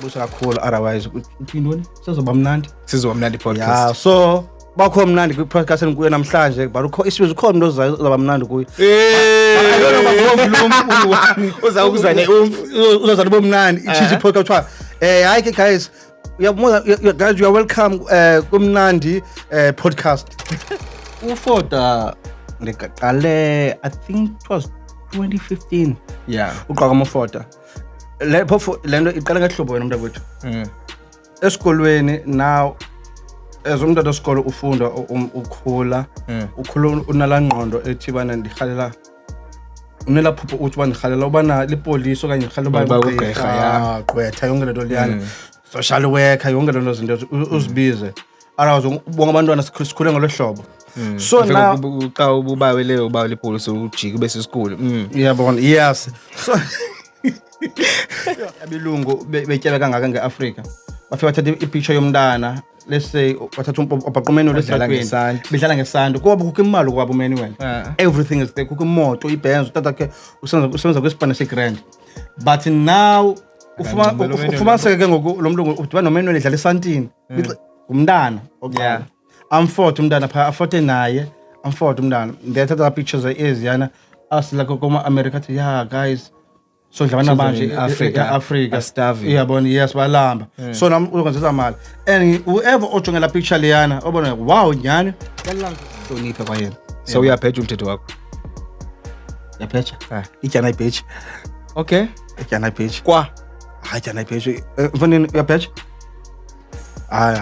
ngiyabulisa kakhulu otherwise uthindoni sizoba mnandi podcast. Yeah, so bakho mnandi kwi-podcast enikuyo namhlanje but isibizo khona into zaba mnandi kuyo. Uzawukuza uzazana bomnandi ichichi podcast kuthiwa hayi ke guys guys you are welcome kumnandi podcast. Ufoda ngiqale I think it was 2015. Yeah. Uqaka Mofota. Lento iqala ngehlobo wena mntakwethu. Esikolweni now as umntwana wesikole ufunda ukhula unala ngqondo ethi bana ndihalela unela phupho uthi bana ndihalela ubana lipolisi okanye ndihalela uba ugqirha gqwetha yonke lento liyana social worker yonke lento zinto uzibize arazo ubonga abantwana sikhule ngolo hlobo. So now xa ubaweleyo uba lipolisi ujike bese isikole. Iyabona yes. So abilungu betyela kangaka ngeAfrika bafika bathatha ipicture yomntana let's say bathatha ubhaqumeni lesitratweni bedlala ngesando kuba kukho imali kwabo Manuel everything is there kukho imoto iBenz utata ke usenza kwisipana segrand but now ufumaniseke ke ngoku lo muntu udibana noManuel edlala esantini umntana yeah amfort umntana pha afote naye amfort umntana ndiyathatha pictures eziyana asila kuma America yeah guys so dlabana manje Africa stavi iyabona yes balamba so nami uzokwenza imali and whoever ojongela picture leyana obona wow nyani yalanga hlonipha kwayena. So uyabheja umthetho wakho yapheja ityana ibheji okay ityana ibheji kwa ityana ibheji mfanini uyabheja hayi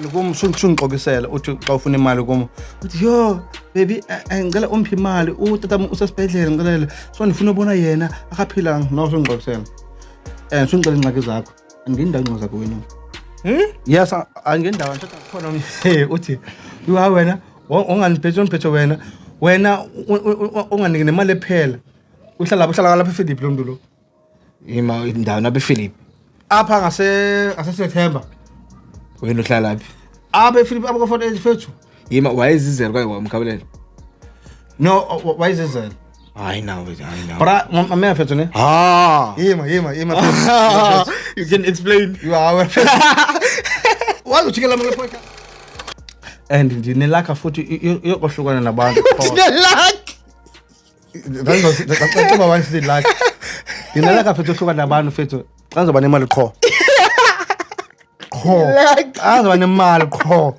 ngumsungiqokisela uthi xa ufuna imali kum uthi yo baby ngicela umphi imali utata usesibhedlela ngicela so ndifuna ubona yena akaphila nosungiqokisela sungicela ingxaki zakho andindawo ingxaki zakho wena yes angendawo nje khona uthi uha wena unganiphethe wena unganiki nemali ephela uhlala lapha ePhilip lo muntu lo indawo nabe Philip apha ngase wena uhlala laphi abe Philip abakufona efethu wayezizela kwaye wamkhabelela no wayezizela I know bra mama fethu ne yima you can explain you are why uthikela manje podcast and ndinelaka futhi yokohlukana nabantu ndinelaka that's what I say like ndinelaka futhi yohlukana nabantu fethu xa ngizoba nemali qho azoba nemali qho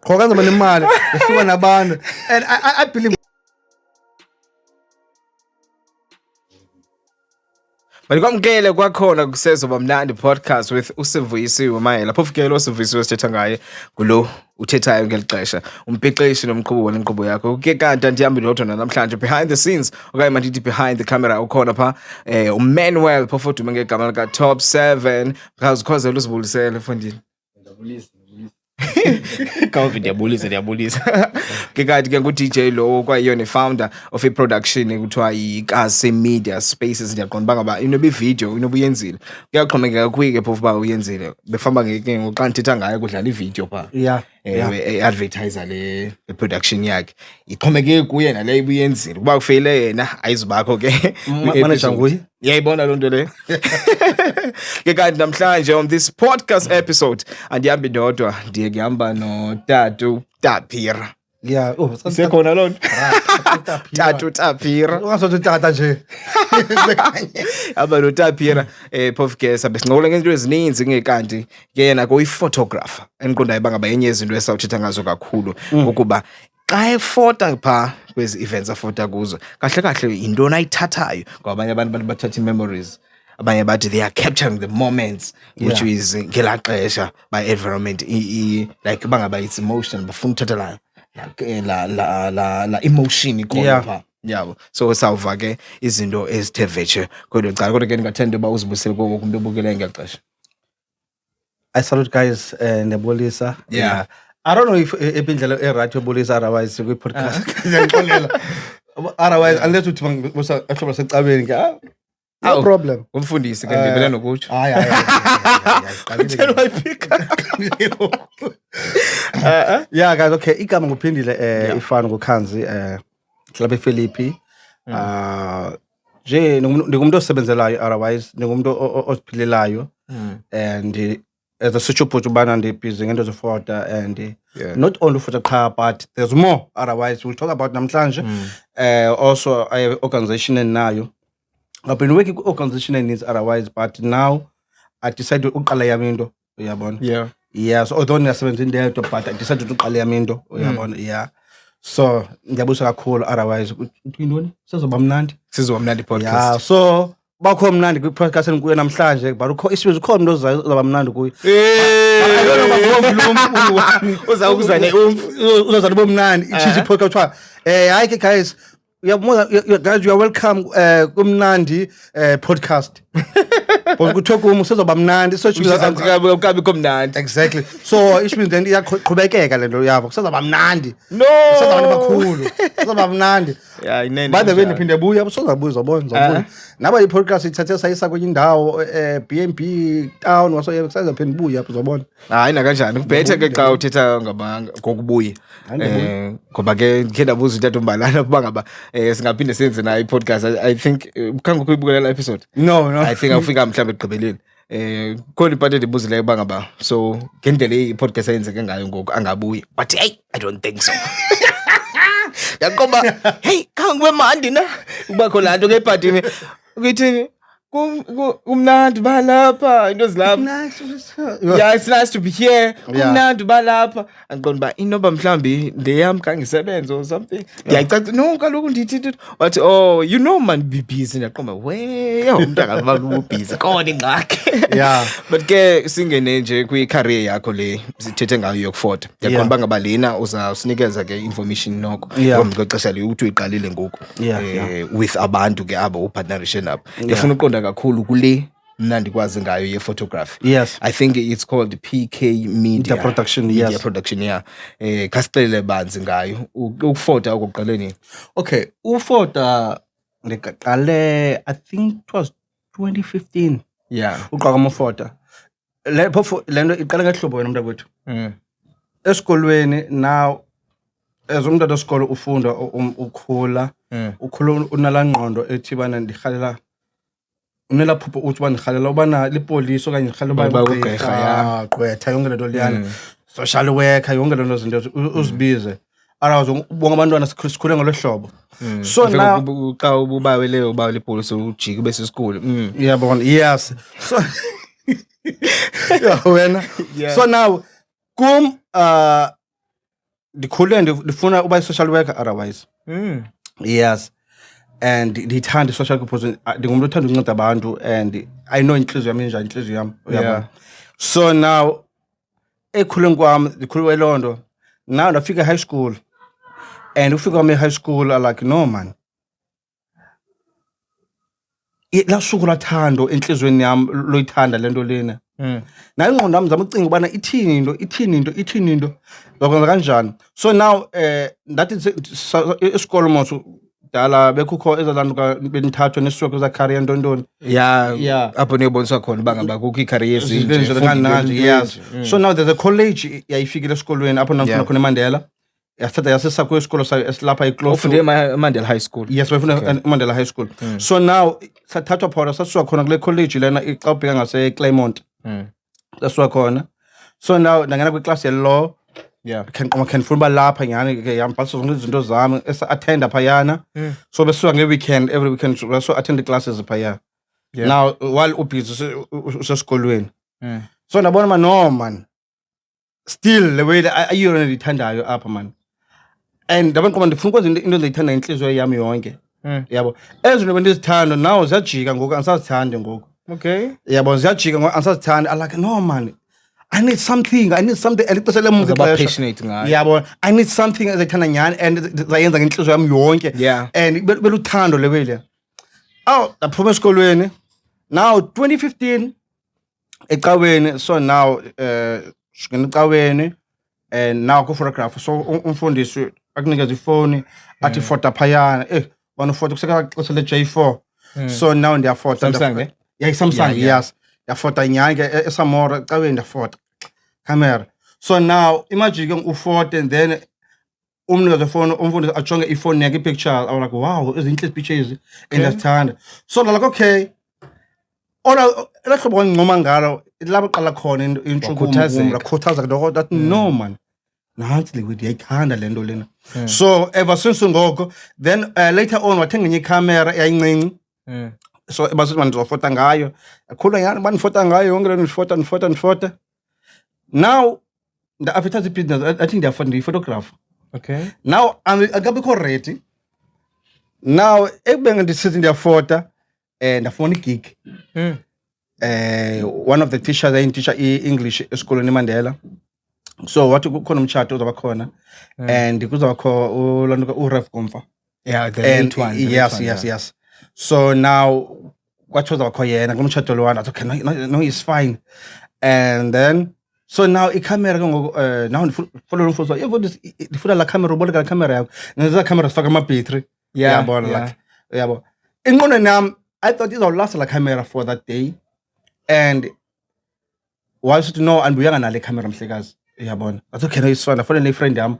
kanzoba nemali usuka nabantu and I believe Balikwamkele kwakhona kusezoba mnandi podcast with uSivu maye lapho ufike lo Sivu sithetha ngaye kulo uthethayo ngelixesha umphiqeshi nomqhubo wenqhubo yakho ke kanti andihambi ndodwa namhlanje behind the scenes okanye mandithi behind the camera ukhona pha uManuel phofu dume ngegama lika Top 7 because uzibulisele Phindile Kawuvi ndiyabulisa ke kanti ke ngu-DJ lo kwayiyona founder of a production ekuthiwa yiKanzi Media Spaces ndiyaqonda ngaba inobe video inobe uyenzile kuyaxhomekeka kuye phofu ba uyenzile befamba ngeke ngoxa ndithetha ngayo kudlala ivideo pha advertiser le production yakhe ixhomekeke kuye nale ibuyenzile kuba kufeyile yena ayizubakho ke manager nguye yayibona loo nto le ke kanti namhlanje on this podcast episode andihambi ndodwa ndiye ngihamba notatu Tapira yeah sekhona loo nto tatu Tapira ungasothi tata nje aba notapira phofu ke sabe sinqola ngento ezininzi ngekanti ke yena kuyi-photographer enqondayo bangaba yenye izinto esawuthetha ngazo kakhulu ukuba xa efota pha kwezi events afota kuzo kahle into ayithathayo ngoba abanye abantu bathatha memories abanye bathi they are capturing the moments which is ngela xesha by environment like bangaba it's emotion bafuna uthatha la emotion ikhona pha yabo so sawuva ke izinto ezithe vetshe kodwa cha kodwa ke ningathanda uba uzibusele konke umuntu obukele ngexesha. I salute guys nebulisa yeah I don't know if indlela right yobulisa otherwise kwi podcast ngiyaqolela otherwise unless uthi ngosa ehlobo secabeni ke no problem umfundisi ke ndibele nokutsho hayi tell my pick yeah guys okay igama nguphindile ifana ngoKhanzi hlala ePhilippi nje ningumuntu osebenzelayo otherwise ningumuntu osiphilelayo and as a such ubana ndibhizi ngento zefota and not only for the car but there's more otherwise we'll talk about namhlanje. Also I have organization nayo. I've been working with organization needs otherwise but now I decided uqala yami into uyabona. So although ngiyasebenza indedwa but I decided uqala yami into uyabona. So ngiyabusa kakhulu otherwise uthini sizoba mnandi podcast. So bakho mnandi kwi podcast enikuye namhlanje but ukho isizwe ukho umuntu ozaba mnandi kuye. I don't know uzawukuza uzoza nibo mnandi ichichi podcast kuthiwa hayi ke guys guys you are welcome kumnandi podcast. Because kuthiwa usizoba mnandi so ukabi komnandi. Exactly. So it means then iyaqhubekeka lento yabo kusazoba mnandi. No. Kusazoba bakhulu. Kusazoba mnandi. Inene. By the way niphinde buya usozabuya uzobona. Naba i-podcast ithathe sayisa kwenye indawo BNB town wasoyekusaza phinde buya uzobona. Hayi na kanjani kubhethe ke xa uthetha ngabanga ngokubuya. Ngoba ke ngendabuza uNtata Mbalana kuba ngaba singaphinde senze nayo i-podcast. I think ukhange ukuyibukelela episode. No. I think awufika mhlawumbe ekugqibeleni. Khona iphathi ndibuzileyo bangaba so ngendlela i-podcast ayenzeke ngayo ngoku angabuyi. But hey, I don't think so. Yakoba hey kangwe mandi na uba khona lanto ke iphathi ukuthi kumnandi balapha into zilapha. Yeah, it's nice to be here. Kumnandi balapha angiqonda ba inoba mhlambi ndeyam kangisebenza or something. Ndiyacaca no kaloku ndithi wathi oh you know man be busy ndaqomba we umntaka balu busy kodwa ingakhe. But ke singene nje kwi career yakho le sithethe ngayo yokufota. Yaqomba bangaba lena uzawusinikeza ke information nokho ngomxexesha le ukuthi uyiqalile ngoku with abantu ke abo upartnership nabo. Ngifuna uqonda kakhulu kule mna ndikwazi ngayo ye-photography. I think it's called PK Media Production. Media production kasixelele banzi ngayo ukufota okokuqale nini. Okay, ufota ndiqale I think it was 2015. Uqaka umfota lento iqala ngehlobo wena umntu wethu. Esikolweni now as umntwana wesikolo ufunda ukhula unala ngqondo ethi bana ndikhalela unela phupho uthi bana ndikhalela ubana lipolisi okanye ndikhalela uba ugqirha gqwetha yonke lento liyana social worker yonke lento zinto uzibize arazo ubonga abantwana sikhule ngolo hlobo. So now xa ubawele uba lipolisi ujike bese isikole. Yabona yes. So wena so now kum ndikhule ndifuna uba social worker otherwise. Yes. And ndithanda social worker because ndingumuntu othanda ukunceda abantu and I know inhliziyo yami njani inhliziyo yami uyabona. So now ekhuleni kwami ndikhulwe eLondo now ndafika high school and ufika kwami high school I like no man la suku lathando enhlizweni yami loyithanda lento lena. Na ingqondo yami zama ucinga ubana ithini into ngokwenza kanjani. So now ndathi isikolo motho dala bekukho ezalanduka benithathwa nesizwe za career ntontoni. Apho niyoboniswa khona bangaba kukho i-career yes. So now there's a college yayifikile esikolweni apho nafuna khona eMandela. Yasithatha yasisa kwesikolo esilapha eclose. Ufunde eMandela High School. Yes, wafuna eMandela High School. So now sathathwa phora sasuka khona kule college lena xa ubheka ngase Claremont. Sasuka khona. So now ndangena kwiclass ye law. Can funda lapha ngani ke yambhalisa zonke izinto zami attend phayana. So besuka ngeweekend every weekend so attend the classes phaya. Now while ubhizi usesikolweni. So ndabona no man still the way that you already thandayo apha man. And ndabona ngoba ndifuna ukwenza into endiyithanda inhliziyo yami yonke. Yabo ezinto bendizithanda now ziyajika ngoku angisazithandi ngoku. Okay. Yabo ziyajika ngoku angisazithandi I like no man I need something elixesha lemuva passionate ngayo. Yabo I need something ezayithanda nyani and zayenza ngenhliziyo yami yonke and beluthando lewele. Ndaphuma esikolweni now 2015 ecaweni so now ecaweni and now ku photograph so umfundisi akunikeza ifoni athi fota phayana wona fota kuseka xesha le J4 so now ndiyafota Samsung Samsung yes yafota nyanga esamora caweni ndafota camera. So now imagine ufota and then umnikeza ifoni umfundisi ajonge ifoni yakhe pictures I was like wow izinhle pictures endiyazithanda. So like okay ora lahlobo ngicoma ngalo laba qala khona intshukumo rakhuthaza kodwa that no man nansi likwidi yayikhanda lento lena so ever since ngoko then later on wathenga enye camera yayincinci so basithi mandizofota ngayo akhula yana banifota ngayo yonke lento nifota now the advertising business I think they are funding photographer. Okay, now akabikho ready now ekubenge ndisithi ndiyafota ndafuna igig one of the teachers teacher English esikolweni eMandela so wathi kukhona umtshato uzaba khona and kuzaba kho uRef Komfa the late one yes so now kwathi kho yena kumtshato lo wana okay no he's fine and then so now icamera now ndifuna umfuzo ndifuna la camera uboleka la camera yakho ngenza camera sifaka ama battery yabona like yabo inqondo nami I thought this will last la camera for that day and was to know and buyanga nale camera mhlekazi yabona athi okay no isifana fana ne friend yami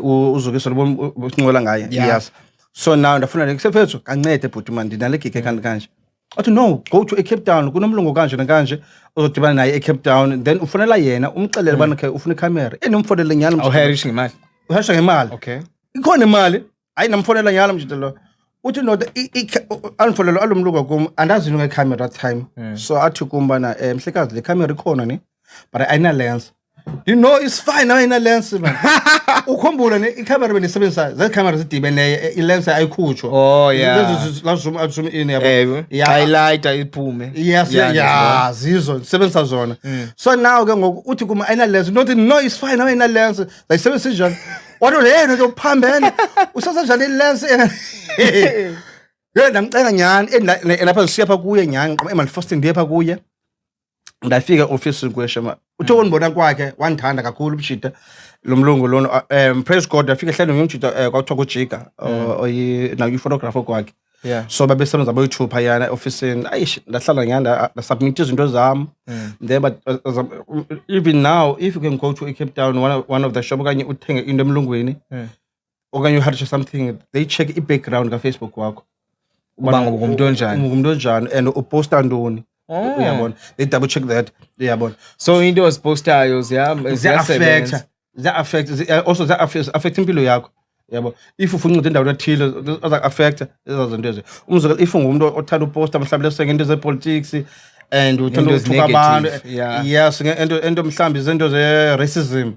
uzukise ubonqola ngaye yes so now ndafuna lekusefethu kancede bhuti man ndinale gig kanje athi no go to Cape Town kunomlungu kanje nakanje uzodibana naye eCape Town then ufunela yena umxelele bana ke ufuna icamera enomfonele nyalo uhairisha ngemali uhairisha ngemali okay ikhona imali ayi namfonela nyalo mjitelo uthi no angifonelo alomlungu kum andazi nge camera time so athi kumbana mhlekazi le camera ikhona ni but ayina lens you know it's fine ayina lens man ukhumbula ne icamera benisebenzisa ze camera zidibene ilens ayikhutshwa oh yeah la zoom in yabo highlight ayiphume yes zizo sebenzisa zona so now ke ngoku uthi kuma ayina lens no it's fine ayina lens zayisebenzisa njani wathi lena nto phambene usasa njani lens yena ngicela nyani lapha siyapha kuye nyani emal first ndiye pha kuye ndafika office kweshema uthe unibona kwakhe wandithanda kakhulu ubujida lomlungu lona praise God afika hlelo ngiyomjida kwathiwa kuJiga oyi photographer kwakhe so babesebenza boyithupha yana officeini ayish ndahlala ngiyanda submit izinto zami then but even now if you can go to Cape Town one of the shop okanye uthenge into emlungwini okanye you had something they check i-background ka Facebook wakho ubanga ngumuntu onjani and uposta ntoni uyabona they double check that uyabona so into ozpostayo also affect impilo yakho yabo if ufuna unceda endaweni ethile aza affect ezazinto ezi umzekelo if ungumuntu othanda uposta mhlawumbe lesengento ze-politics and uthanda ukuthuka abantu yes into mhlawumbe izinto ze-racism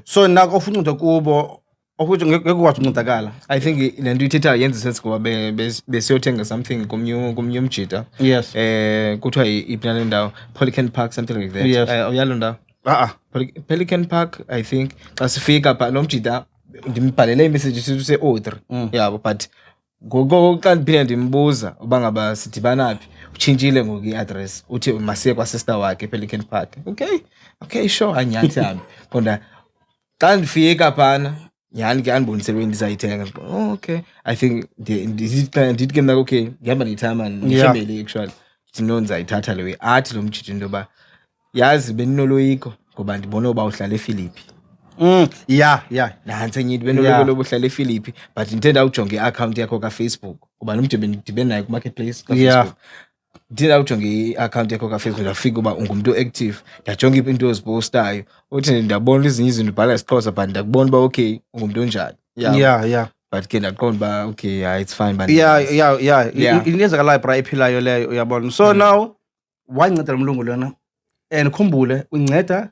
so nako ufuna unceda kubo ofuthi ngeke ukwazi uncedakala I think lento ithetha yenza sense ngoba besiyothenga something komnye umjida yes kuthiwa ipina le ndawo Pelican Park something like that uyalo ndawo Pelican Park I think xa sifika pha lo mjida ndimbhalele imessage sithi se-order yabo but ngoku xa ndiphinde ndimbuza uba ngaba sidibana phi utshintshile ngoku i-address uthi masiye kwa-sister wakhe Pelican Park okay sure anyathi yami kodwa xa ndifika phana nyani ke andiboniselwe ndizayithenga okay I think ndithi ke mna okay ngihamba nethama nefamily actually ndithi no ndizayithatha le way athi lo mjiji into yoba yazi beninoloyiko ngoba ndibone uba uhlala ePhilippi nantsi enye into benoloyiko uhlala ePhilippi but ndithe ndawujonga i-account yakho kaFacebook kuba lo mntu bendidibene naye kumarketplace kaFacebook ndithe ndawujonga i-account yakho kaFacebook ndafika uba ungumntu active ndajonga into ozipostayo uthi ndabona ezinye izinto ubhala isiXhosa but ndakubona uba okay ungumntu onjani but ke ndaqonda uba okay it's fine but inezakalayo bra ephilayo leyo uyabona so now wanceda lo mlungu lona and khumbule unceda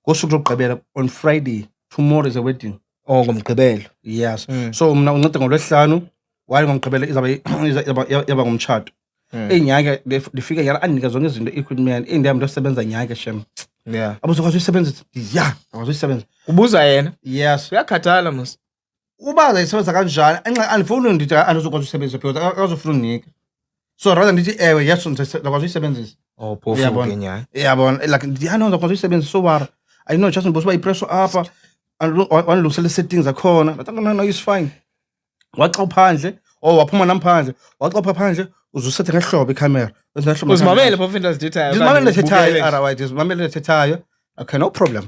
ngosuku lokugqibela on Friday tomorrow is a wedding ngomgqibelo yes so mna unceda ngolwesihlanu waye ngomgqibelo izaba ngumtshato inyaka ndifika yala andika zonke izinto equipment indihamba ndosebenza nyaka shem abuzokwazi uyisebenzisa akwazi uyisebenzisa ubuza yena yes uyakhathala mos ubaza isebenza kanjani andifuni ndithi andizokwazi uyisebenzisa because akazofuna unika so rather ndithi ewe yes ndizokwazi uyisebenzisa phofu ke nyaya yabona like ndiyakwazi uyisebenzisa so wara I know just ngoba ipressure apha wanilungisela settings zakhona no is fine waxa phandle waphuma namphandle waxapha phandle uzusethe ngehlobo icamera uzimamele phofu into azithethayo uzimamele thethayo okay no problem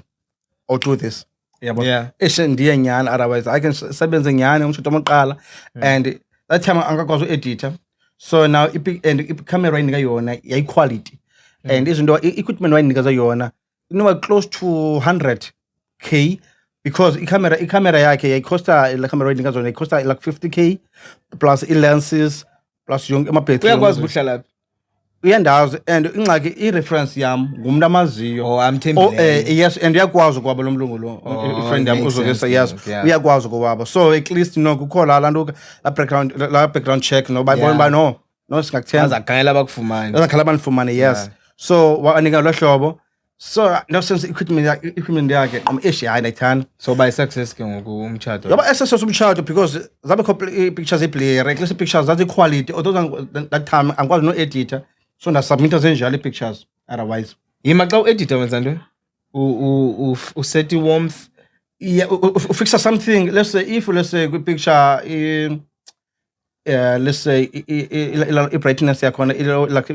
I'll do this yabona ndiye nyani otherwise I can sebenze nyani umshito amaqala and that time angakwazi uedita so now icamera inika yona yayi quality and izinto equipment wayinikeza yona close to 100k because i-camera yakhe yayicosta la camera wayinikeza yona yayicosta like 50k plus i-lenses plus yonke ama-battery. Uyakwazi ukuhlala laphi? Uyandazi and ingxaki i-reference yam ngumuntu amaziyo. Amthembileyo. Yes, and uyakwazi ukwaba lo mlungu lo i-friend yam uzokesa yes uyakwazi ukwaba, so at least kukho la nto la background check no bayibona ba no singakuthemba azakhangela abakufumane banifumane yes. So wanika lo hlobo, so no sense equipment yakhe ish hayi ndayithanda, so by success ke ngoku umtshato yaba essence umtshato because zabe pictures blare at least pictures zathi quality although that time angikwazi no editor, so ndasubmita zenjalo i-pictures otherwise. Yima xa u-edita wenza ntoni? Uset i-warmth? Yeah, ufixa something. Let's say kwi-picture let's say i-brightness yakhona like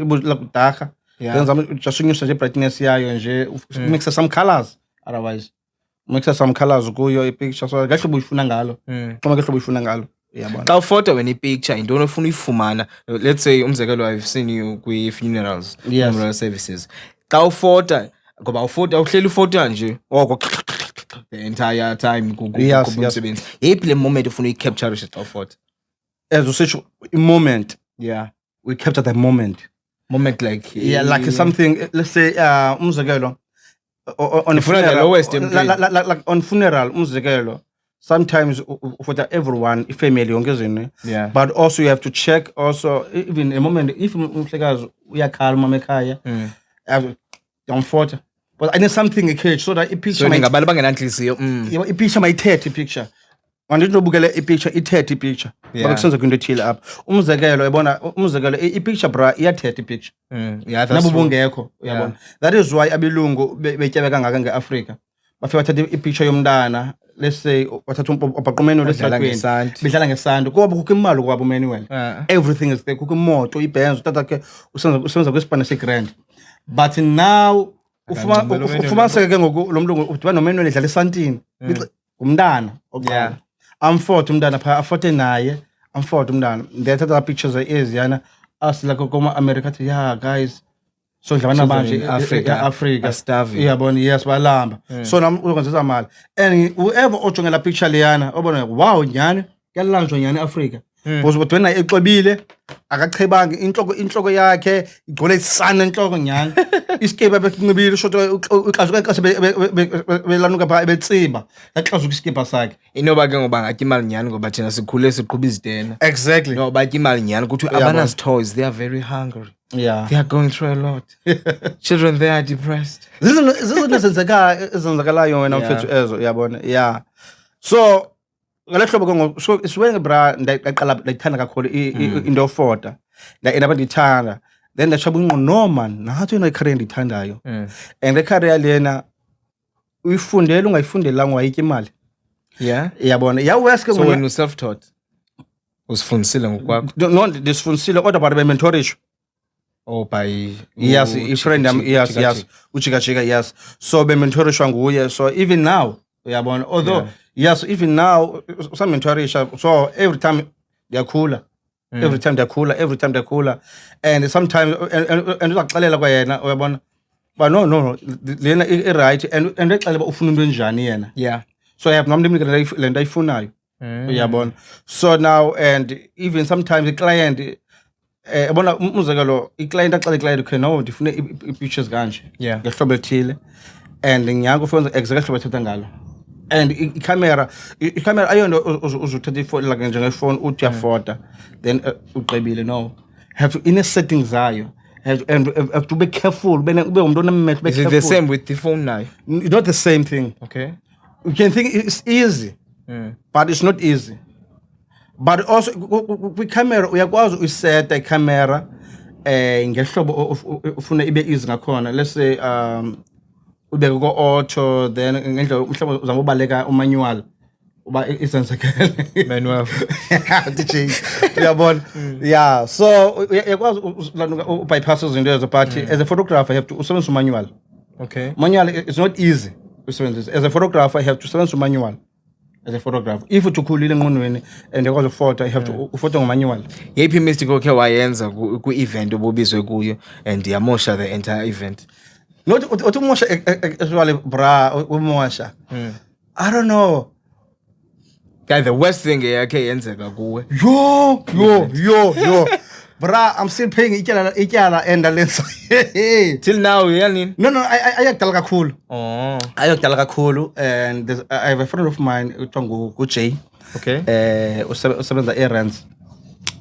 darker, then just unyusa nje i-brightness yayo nje mixa some colors otherwise mixa some colors kuyo i-picture, so kahle uyifuna ngalo xoma kahle uyifuna ngalo. Xa ufota wena i-picture into ofuna uyifumana, let's say umzekelo I've seen you kwi-funerals, funeral services. Xa ufota ngoba ufota uhleli ufota nje oko the entire time kumsebenzi. Yephi le moment ufuna uyi-capture xa ufota? As usitsho i-moment, we capture the moment like like something, let's say umzekelo on funeral, like on funeral umzekelo sometimes for everyone family yonke izinto, but also you have to check also even a moment if umhlekazi uyakhalma ekhaya yamfota, but I need something cage so that i-picture ngabantu bangenanhliziyo i-picture mayithethe i-picture andinobukela i-picture ithethe i-picture ngoba kusenza kwinto ethile apha. Umzekelo yabona i-picture bra iyathetha i-picture nabo bungekho uyabona. That is why abelungu betyebe kangaka ngeAfrika bafika bathatha i-picture yomntana, let's say wathatha ubhaqumeni lesakweni bedlala ngesando kuba kukho imali kwabo manual, everything is there, kukho imoto ibenz utata ke usenza kwisipana se-grand, but now ufumaniseke ke ngoku lo mlungu udibana nomanual edlala esantini ngumntana oqala amfota umntana phaa afote naye amfota umntana ndiyathatha pictures eziyana asila kuma-America athi guys so dlabana manje Africa iyabona yes balamba, so nam uzokwenza mali and whoever ojonge la picture leyana obona wow nyani kuyalanjwa nyani Africa because bodwena exobile akachebanga inhloko yakhe igcwele isana enhloko nyani iskipa bekunqibile shoto uxazuka belanuka pha betsiba yaxazuka iskipa sakhe inoba ke ngoba ngathi imali nyani ngoba thina sikhule siqhuba izidena exactly no bathi imali nyani ukuthi abana's toys, they are very hungry, they are going through a lot. Children they are depressed. zizinto zenzakalayo wena mfethu ezo uyabona so ngale hlobo ke ngoku so isiwenge bra ndaqala ndayithanda kakhulu into ofota ndaba ndithanda then ndashaba unqo no man nathi yona icareer ndithandayo and icareer lena uyifundela ungayifundelanga wayitya imali yabona yaweske so when you self taught usifundisile ngokwakho? No ndisifundisile kodwa but bementorishwa by yes i-friend yam yes ujikajika yes, so bementorishwa nguye, so even now uyabona although yes even now usamentorisha, so every time ndiyakhula every time ndiyakhula and sometimes and uzaxelela kwayena uyabona but no lena i-right and exela ufuna into enjani yena so I have nomntu le nto ayifunayo uyabona. So now and even sometimes i-client yabona umzekelo i-client axela i-client okay no ndifune i-pictures kanje ngehlobo elithile and nyanga ufuna exactly hlobo ethetha ngalo and i-camera ayonto uzuthatha ifoni like njengefoni uthi uyafota then uqebile no have to ine settings zayo have to be careful ube umuntu onemetho be careful. Is it the same with the phone now? Not the same thing. Okay, you can think it's easy but it's not easy, but also kwi-camera uyakwazi uyiseta i-camera ngehlobo ufuna ibe easy ngakhona, let's say ubeke ko-auto then ngendlela mhlawumbe uzama ubaleka umanual uba isenzekele manual DJ uyabona so uyakwazi ubypass izinto ezo but as a photographer you have to usebenzisa manual. Okay, manual is not easy usebenzisa, as a photographer you have to usebenzisa manual as a photographer. If ukhulile engqondweni and ukwazi ukufota, you have to ufota ngomanyuwali. Yeyiphi imistake okhe wayenza ku-event obubizwe kuyo and yamosha the entire event? Not utumosha actually bra umosha. I don't know. Guy, the worst thing yakhe yenzeka kuwe. Yo. Bra, I'm still paying ityala and lenza. Till now yani? No, ayakudala kakhulu. Oh. Ayakudala kakhulu and I have a friend of mine uthiwa nguJay. Okay. Usebenza eRands.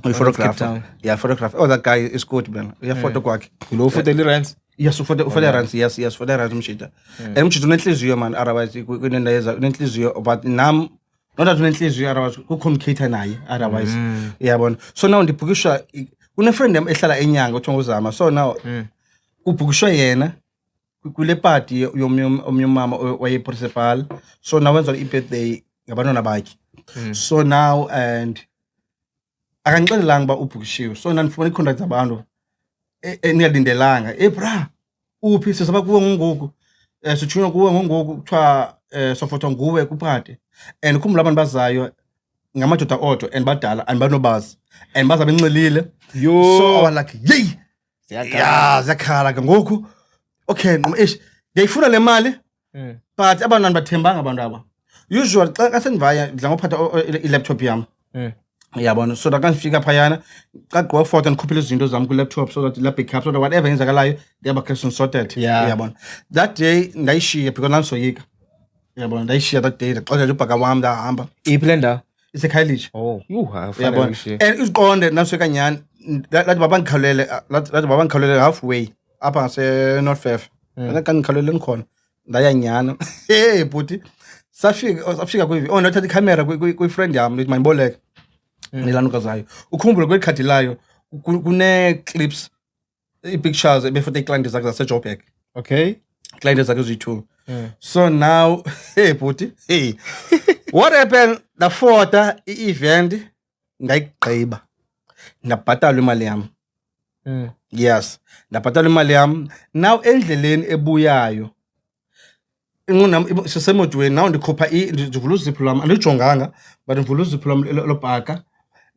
Photographer. Yeah, photographer. Oh, that guy is good, man. Uyafota kwakhe. Lo ufotela iRands? Yes, ufota eRands. Yes, for the Rands umshita. Umshita unenhliziyo man, otherwise kunento yeza unenhliziyo but nam not that unenhliziyo otherwise ku-communicate naye otherwise. Yabona. So now ndibhukishwa une friend yami ehlala eNyanga uthiwa nguzama. So now ubhukishwa yena kule party yomnyumama waye principal. So now wenza i-birthday ngabantwana bakhe. So now and akangixelelanga uba ubhukishiwe. So now ndifumana i-contact zabantu engalindelanga. Bra, uphi sizaba kuwe ngoku. Sithunywa kuwe ngoku kuthiwa sofotwa nguwe kuparte. And khumbula abantu bazayo ngamadoda odwa and badala and banobazi. And baza benxelile. So I was like, yey. Ziyakhala ke ngoku. Okay, ngiyayifuna le mali. But abantu bathembanga abantu aba. Usually xa sendivaya ndidla ngophatha i-laptop yami. Yabona, so that ngifika phayana xa gqoka photo ndikhuphile izinto zami ku-laptop so that la backup so that whatever yenzakalayo ndiyaba question sorted. Yabona. That day ndayishiya because nandisoyika. Yabona, ndayishiya that day ndaxolela ubhaka wami ndahamba. Iphi le ndawo? Isekhayelitsha. Oh, yabona. And iziqonde nasuka nyani lathi babangikhalele halfway apha ngase North Fair. Kanti ngikhalele ngikhona ndaya nyana. Hey bhuti safika kwivi. Oh ndathatha ikhamera kwi-friend yami ndithi mandiboleke. Nilanuka zayo. Ukhumbule kweli khadi layo kune clips i-pictures ebefota iclient zakhe zaseJoburg. Okay. Client zakhe eziyi-2. So now hey bhuti, hey. What happened? The fota i-event ngayigqiba. Ndabhatalwa imali yami. Yes, ndabhatalwa imali yami. Now endleleni ebuyayo sisemotweni now ndikhupha ndivula uzipho lwami andijonganga but ndivula uzipho lwami lobhaka.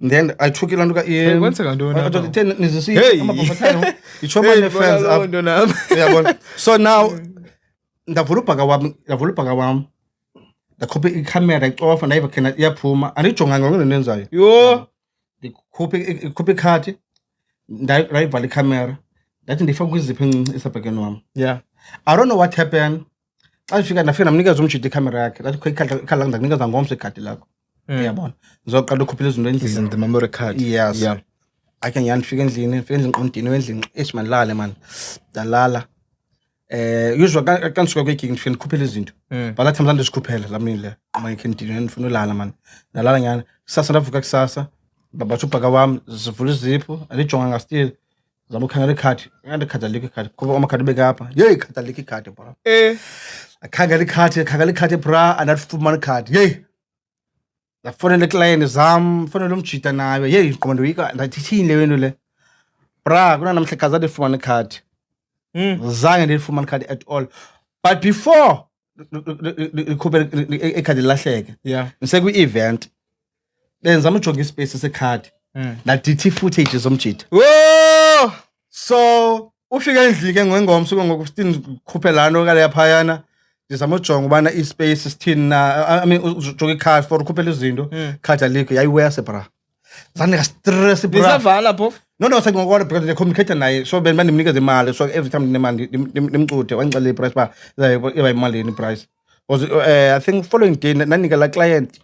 Then I took it landuka kwenzeka ntoni nizisi amabhafatano ichoma ne-fans up. Yabona. So now ndavula ubhaka wami ndakhupha ikhamera icofa ndayiva khena iyaphuma andijonganga ngento nenzayo. Yo, ndikhupha ikhadi ndayivala ikhamera ndathi ndifaka kwizipho encinci esabhakeni wami. I don't know what happened. Xa ndifika ndafika ndamnikeza umjidi ikhamera yakhe ndathi ikhadi lakho ndakunikeza ngomso ikhadi lakho. Yabona, ndizoqala ukukhuphela izinto endlini. Isn't the memory card? Yes. Akhe ndifika endlini qondini wendlini mandilale man ndalala. Usually xa ndisuka kwigig ndifika ndikhuphela izinto but that time ndizikhuphela lamnile makhendini ndifuna ulala man ndalala nyana. Kusasa ndavuka kusasa ndabatsha ubhaka wami zivula izipho andijonganga still zama ukhangela ikhadi ikhadi alikho ikhadi kuba amakhadi bekapha. Yeyi ikhadi alikho ikhadi bra. Akhangela ikhadi bra andafumana ikhadi. Yeyi ndafonela iclient zam fonela umjida nayo. Yeyi gqomo ndoyika ndathithini le wento le bra kunanamhla khaza ndifumana ikhadi. Zange ndifumana ikhadi at all but before ikhuphe ikhadi lahleke ndisekwi-event benzama ujonga ispace sekhadi ndadithi footage zomjida. So ufika endlini ke ngengomso ngoku still ndikhuphe laa nto kale yaphayana ndizama ujonga ubana ispace sithini na. I mean ujonga ikhadi for ukhuphela izinto khadi alikho yayiwese bra. Zange stress bra. Nisavala phofu? No sekungokona because they communicate naye so bandimnikeza imali so every time ndinemali ndimcuthe wangicela iprice ba iba imalini iprice. Was I think following day nanika la client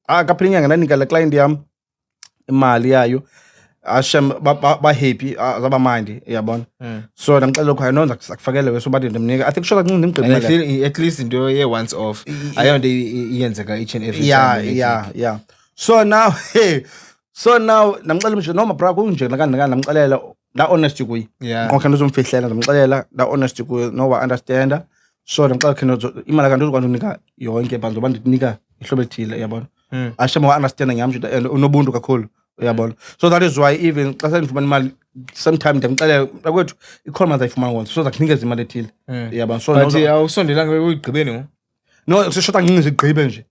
akaphela inyanga nanika la client yami imali yayo ashem ba happy zaba mind yabona. So ndamxelela lokho ayinonza sakufakele so bathi ndimnika I think sure ndimgqibele. I feel at least into ye once off ayonto iyenzeka each and every time. Yeah. So now ndamxelela manje noma bra kunje nakandikani ndamxelela la honesty kuyi. Ngokho ndizomfihlela ndamxelela la honesty kuyi no wa understand. So ndamxelela khona imali kanti uzokwazi unika yonke bantu bandinika ihlobo elithile yabona. Ashema wa understand ngiyamsho unobuntu kakhulu uyabona. So that is why even xa sendifumana imali sometimes ndamxelela kwethu ikhona manje ayifumana ngonke so zakunikeza imali ethile yabona. So but awusondelanga uyigqibeni ngo? No sishota ncinci igqibe nje.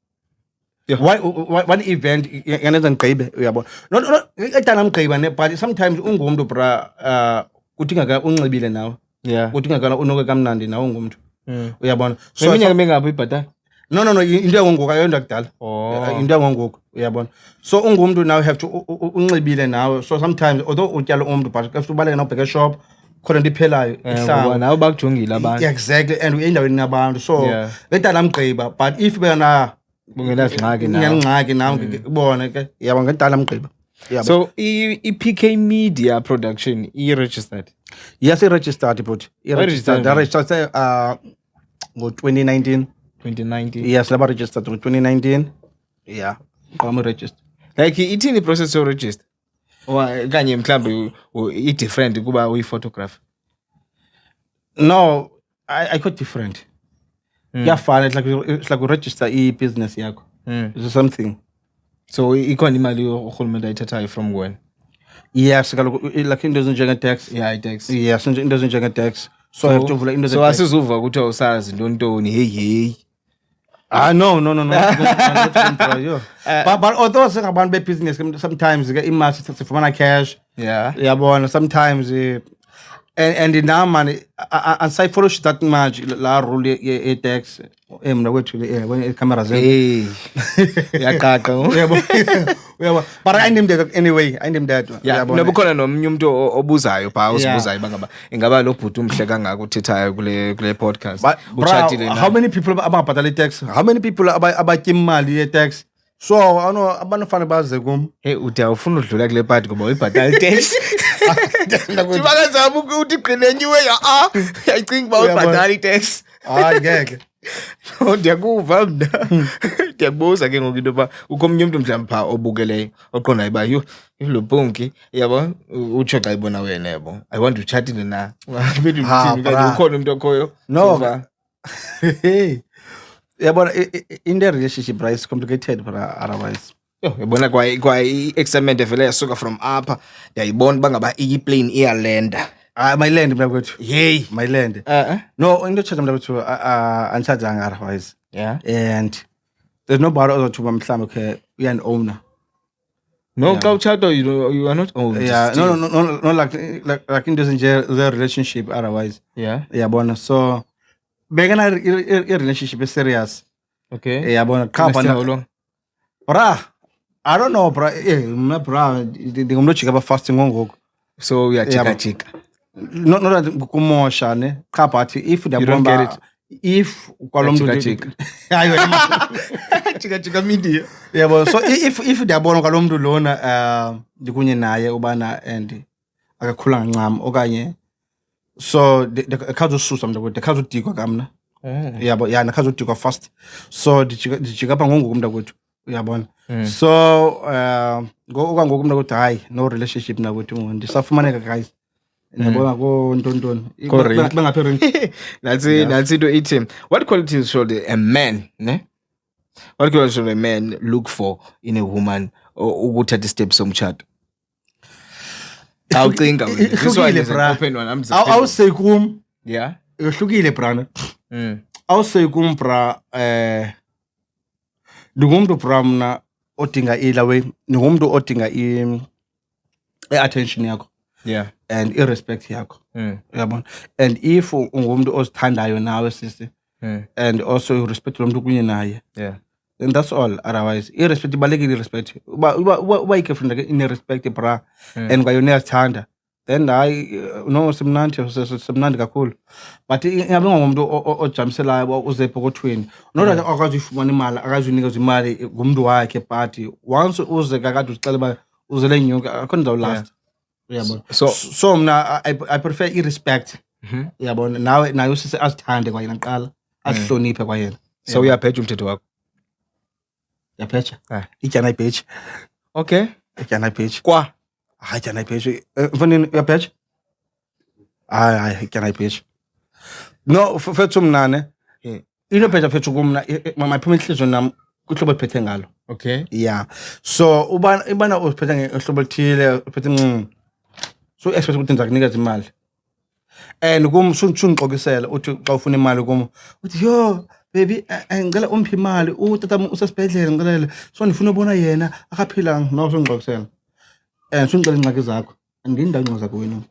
Yeah. One event yangenza ngigqibe uyabona. No edana ngigqiba ne but sometimes ungumuntu bra kudingeka unxibile nawe. Yeah. Kudingeka unoke kamnandi nawe ungumuntu. Uyabona. So iminyaka mingaphi ibhatala? No into yangoku ayonto yakudala. Into yangoku uyabona. So ungumuntu now have to unxibile nawe. So sometimes although utyala umuntu but kufanele ubaleke nawe ubheke shop khona into iphelayo ngoba nawe bakujongile abantu. Exactly and endaweni nabantu. So ngedala mgqiba but if bena bungenazingxaki nawe. Ngiyangxaki nawe kubona ke yabona ngedala mgqiba. So PK Media Production registered. Yes, registered but registered ngo 2019. Yes, laba registered ngo 2019. Yeah, I'm registered. Like ithini process to register? Kanye mhlambe I different kuba uyi photographer. No, I got different. Kuyafana it's like register business yakho. It's something. So ikhona imali urhulumente ayithathayo from when? Yes, like into ezinjenge tax. Yeah, tax. Yes, into ezinjenge tax. So I have to vula into. So asizuva ukuthi awusazi ntoni hey. No. But although singabantu be business sometimes ke imali sifumana cash. Yeah. Yabona sometimes and now man aside follow that much la rule ye tax mna kwethu when camera zethu yaqaqa uyabo but I named that anyway yabona nobukhona nomnye umuntu obuzayo pha usibuzayo bangaba ingaba lo bhuti umhle kangaka uthethayo kule podcast uchatile na how many people ababhatala tax how many people abatya imali ye tax so abanofana baze kum hey uthi awufuna udlula kule part ngoba uyibhatala tax Tibakazama ukuthi qinenyiwe yayicinga ba uyibhatala tax ngeke ndiyakuva mna ndiyakubuza ke ngoku into ba ukho omnye umuntu mhlawumbe pha obukeleyo oqondayo ba lo ponki yabo utsho xa ibona wena yabo I want to chat na bethi uthini ukhona umuntu okhoyo no yabona in the relationship right is complicated but otherwise yabona kwa excitement vele yasuka from upper yayibona bangaba iplane iyalenda my land mna kwethu hey my land no into chat mna kwethu anchajanga otherwise yeah and there's nobody ozothuma mhlawumbe okay you an owner no culture you are not owned yeah no like in the relationship otherwise yeah yabona so bekana a relationship is serious okay yabona qha bra I don't know bra mna bra ngomlojika ba fasting ngoku so uyachika not kumosha ne qha but if ndiyabona if kwalomntu hayo chika media yabo so if ndiyabona kwalomntu lona ndikunye naye ubana and akakhula ngancam okanye so akhazosusa mntu kwethu akhazodikwa kamna yabo yana akhazodikwa fast so dijika apha ngoku mntu kwethu uyabona so ngoku mntu kwethu hayi no relationship na kwethu ndisafumaneka guys nabona ko ntontoni bengaphe that's into eat what qualities should a man what qualities should a man look for in a woman ukuthatha steps somtshato awucinga this one is an open one awusay kum yeah yohlukile brana awusay kum bra ndingumuntu bra mna odinga ilawe ndingumuntu odinga attention yakho yeah and irrespect yakho uyabona and if ungumuntu ozithandayo nawe sisi and also you respect lo muntu kunye naye yeah then that's all otherwise irrespect ibalekile irrespect uba girlfriend like in respect bra and kwayona yathanda then hayi no semnandi kakhulu but ingabe ngomuntu ojamiselayo uzephokothweni not akwazi ufumana imali akazi unikeza imali ngumuntu wakhe but once uze kakade ucela ba uzele nyonke akho ndawulast uyabona so mna I prefer irrespect uyabona nawe usise asithande kwayena qala asihloniphe kwayena so uyabheja umthetho wakho yapheja ityana ibheja okay ityana ibheja kwa ityana ibheja mfanini uyabheja hayi ityana ibheja no fethu mnane into bheja fethu kumna maphuma inhliziyo nami kuhlobo ephethe ngalo okay yeah so ubana uphethe ngehlobo lithile uphethe so expect ukuthi ndizakunikeza imali and kumshunqokisela uthi xa ufuna imali kum uthi yo baby ngicela umphi imali utata usesibhedlela ngicela so ndifuna ubona yena akaphilanga nawo songixoxela songicela ingxaki zakho andindawo ingxaki zakho wena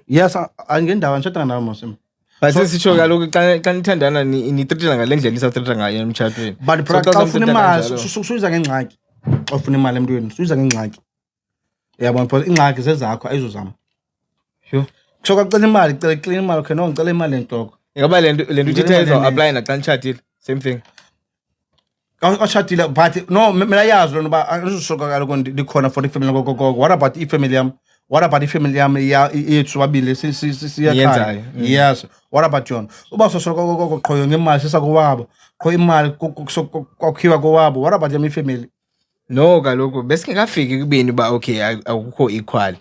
yes angendawo anishadanga nawe mosim Base sitsho kaloku xa nithandana nitreatana ngale ndlela nisatreata ngayo emtshatweni. But xa ufuna imali suyiza ngengxaki. Xa ufuna imali emntwini suyiza ngengxaki. Yabona because ingxaki zezakho ayizozama. Yho. So kwacela imali, cela imali okay no ngicela imali enhloko. Ingaba le nto uthethe izo apply naxa nitshadile same thing. Awushatile but no mina yazi lona ba angizosoka kaloku ndikhona for ifamily gogo. What about ifamily yami? What about ifamily yami yethu babili siyakhaya? Yes. What about John? Uba sosoka qoyo ngemali sisakuwabo. Qho imali kwakhiwa kowabo. What about yami family? No kaloku besingekafiki kubini ba okay akukho equal.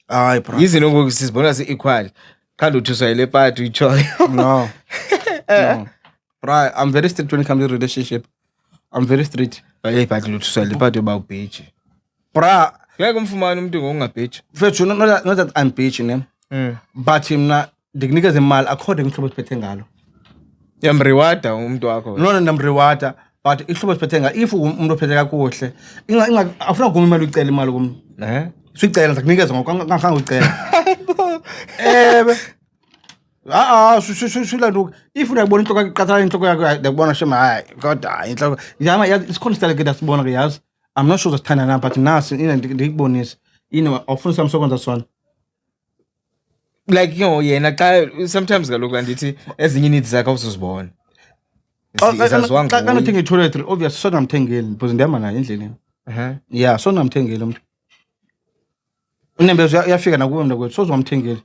Hayi bro. Yizinto ngoku sizibona si-equal. Kanti uthi usayile part uyichoyo. No. No. Bro, I'm very strict when it comes to relationship. I'm very strict. Hey but uthi usayile part yoba ubheji. Bro, ngeke umfumane umuntu ngokungabheji. Mfethu not that I'm bitching him. But mina ndikunikeza imali according ihlobo siphethe ngalo. Yamrewada umuntu wakho. No ndamrewada but ihlobo siphethe ngalo if umuntu ophethe kakuhle afuna ukuma imali ucela imali kum. Sicela ngikunikeza ngokanganga ucela. Shula if uyabona inhloko iqathana inhloko yakho yakubona shema hayi kodwa inhloko yama isikhona style ke dasibona ke yazi I'm not sure zasithanda na but nasi ndikubonisa awufuna sami sokwenza sona like yena xa sometimes kaloku andithi ezinye needs zakhe awuzozibona xa nothenga i-toiletry obvious so namthengeli because ndihamba naye endleleni yeah so namthengeli umuntu unembezo yafika nakuwe mntakwethu sozwamthengeli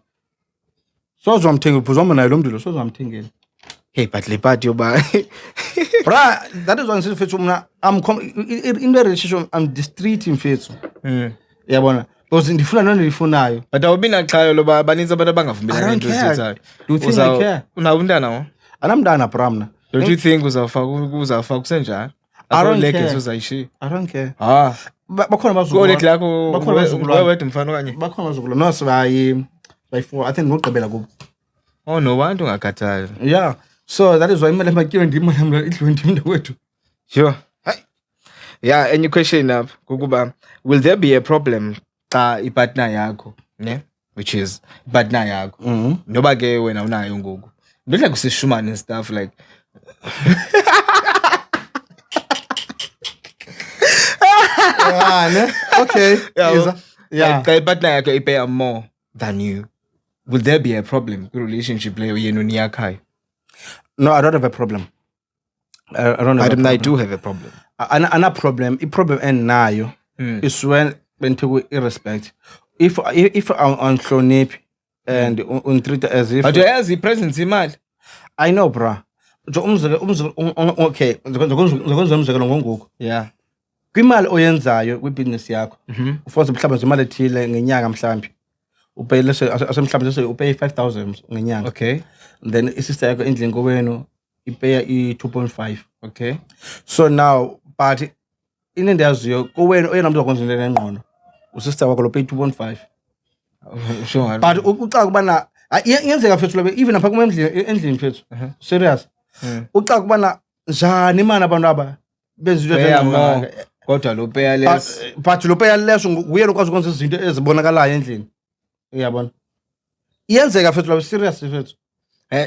because wama naye lo mntu lo sozwamthengeli hey but le part yoba bra that is why ngithi mfethu mina in the relationship I'm distracting mfethu yabona because ndifuna nona ndifunayo but awubi naxhayo loba baninzi abantu abangavumelani into ezithethayo do you think I care unawo umntana wo anamntana bra mna don't you think uzawufaka kusenjani I don't care uzayishi I don't care kule bakhona bazukulu lakho bakhona bazukulu wedwa mfana okanye bakhona bazukulu no sibayi by4 I think ngogqibela kubo oh no bantu ungakhathali yeah so that is why imali emakiwe ndimali mna idliwe ndimntu wethu sure yeah any question up kukuba will there be a problem xa ipartner yakho ne which is ipartner yakho noba ke wena unayo ngoku ndidla kusishumana and stuff like okay yeah xa ipartner yakho ipay more than you will there be a problem in relationship leyo yenu niyakhayo? No, I don't have a problem. I don't have a problem. I do have a problem. Ana problem. The problem endinayo is when people irrespect. If on hloniphi and untreat as if. But yazi presence imali. I know, bra. Okay. Ngokwenza umzekelo ngongoku. Yeah. Kwimali oyenzayo kwibusiness yakho. Uforce mhlawumbe imali ethile ngenyanga mhlawumbe. Upay asemhlawumbe upay 5,000 ngenyanga. Okay. Then isister yakho endlini kowenu ipaya i2.5. Okay. So now but inendaziyo kowenu oyena umuntu okwenza ngengqondo usister wakho lo pay 2.5. Sure. But ucaka kubana yenzeka mfethu lobe even apha endlini mfethu. Serious. Ucaka kubana njani imali abantu aba benza into engaka kodwa lo pay less. But lo pay less nguyena ukwazi ukwenza izinto ezibonakalayo endlini. Uyabona? Iyenzeka mfethu lobe serious mfethu.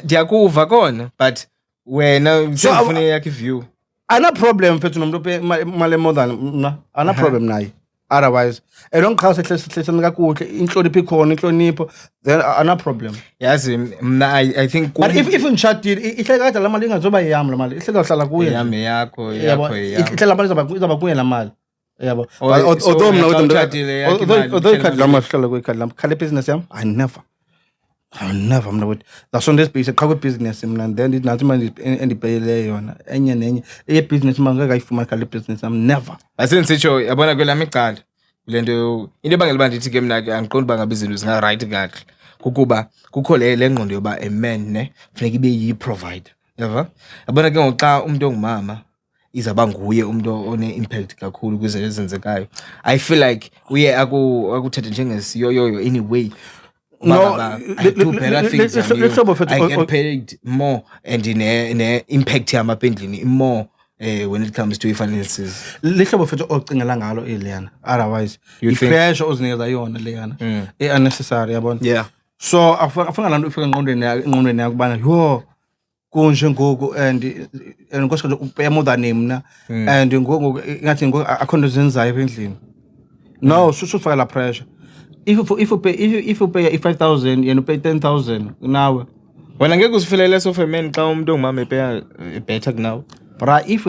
Ndiyakuva kona but wena ngifuna yakhe view. Ana problem mfethu nomuntu ophe imali more than mna. Ana problem naye. Otherwise elongiqhawuse hlehlehleni kakuhle inhlonipho ikhona inhlonipho then ana problem. Yazi mna I think but if ngishadile ihleka kade la mali ingazoba yami la mali ihleka uhlala kuye. Yami yakho. Ihlala mali izaba kuye la mali. Yabo. Although mna uthadile yakhe imali. Although ikhadi lami ihlala kuye ikhadi lami. Khale business yami I'll never mna with that's on this base qhawe business mna and then nathi manje endipayele yona enye nenye business manje ngeke ayifumana khale business I'm never asengisitsho yabona kwelami icala lento into ebangela bandithi ke mna ke angiqondi bangabe izinto zinga right kahle kukuba kukho le ngqondo yoba a man ne kufanele ibe yi provider yaba yabona ke ngoxa umuntu ongumama izaba nguye umuntu one impact kakhulu kwizinto ezenzekayo I feel like uye akuthethe njengesiyoyoyo anyway No, I do better things than you. lihlobo mfethu I get paid more and in impact yami apha endlini more when it comes to finances. lihlobo mfethu ocingela ngalo iliyana. Otherwise, You think? i-pressure ozinikeza yona leyana. I-unnecessary yabona. Yeah. So afanga laa nto ifika engqondweni yakho ubana yho kunje ngoku and nkosikazi upeya more than mna and ngoku ingathi ngoku akho nto zenzayo apha endlini. No, susufaka la pressure. If you pay 5,000 yena upay 10,000 nawe. Wena ngeke uzifile less of a man xa umuntu ongumama epeya better kunawe. Bra if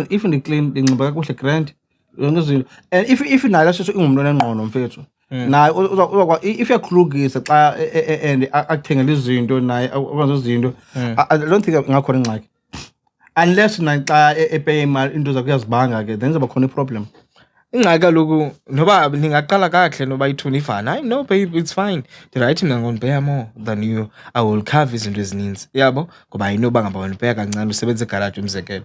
clean ndinxiba kakuhle grand yonke izinto and if nayo seso ingumntu onengqondo mfethu naye uzakwa if yakhulukisa xa and akuthengela izinto naye akwenza izinto I don't think ngakhona ingxaki unless naxa xa epay imali into zakho yazibanga ke then zaba khona iproblem. Ingxaki kaloku noba ningaqala kakuhle noba i-2 ifana. I know babe, it's fine. Ndirayithi mna ngondipeya more than you. I will cover izinto ezininzi. Yabo? Ngoba I know bangaba wanipeya kancane usebenza egaraji umzekelo.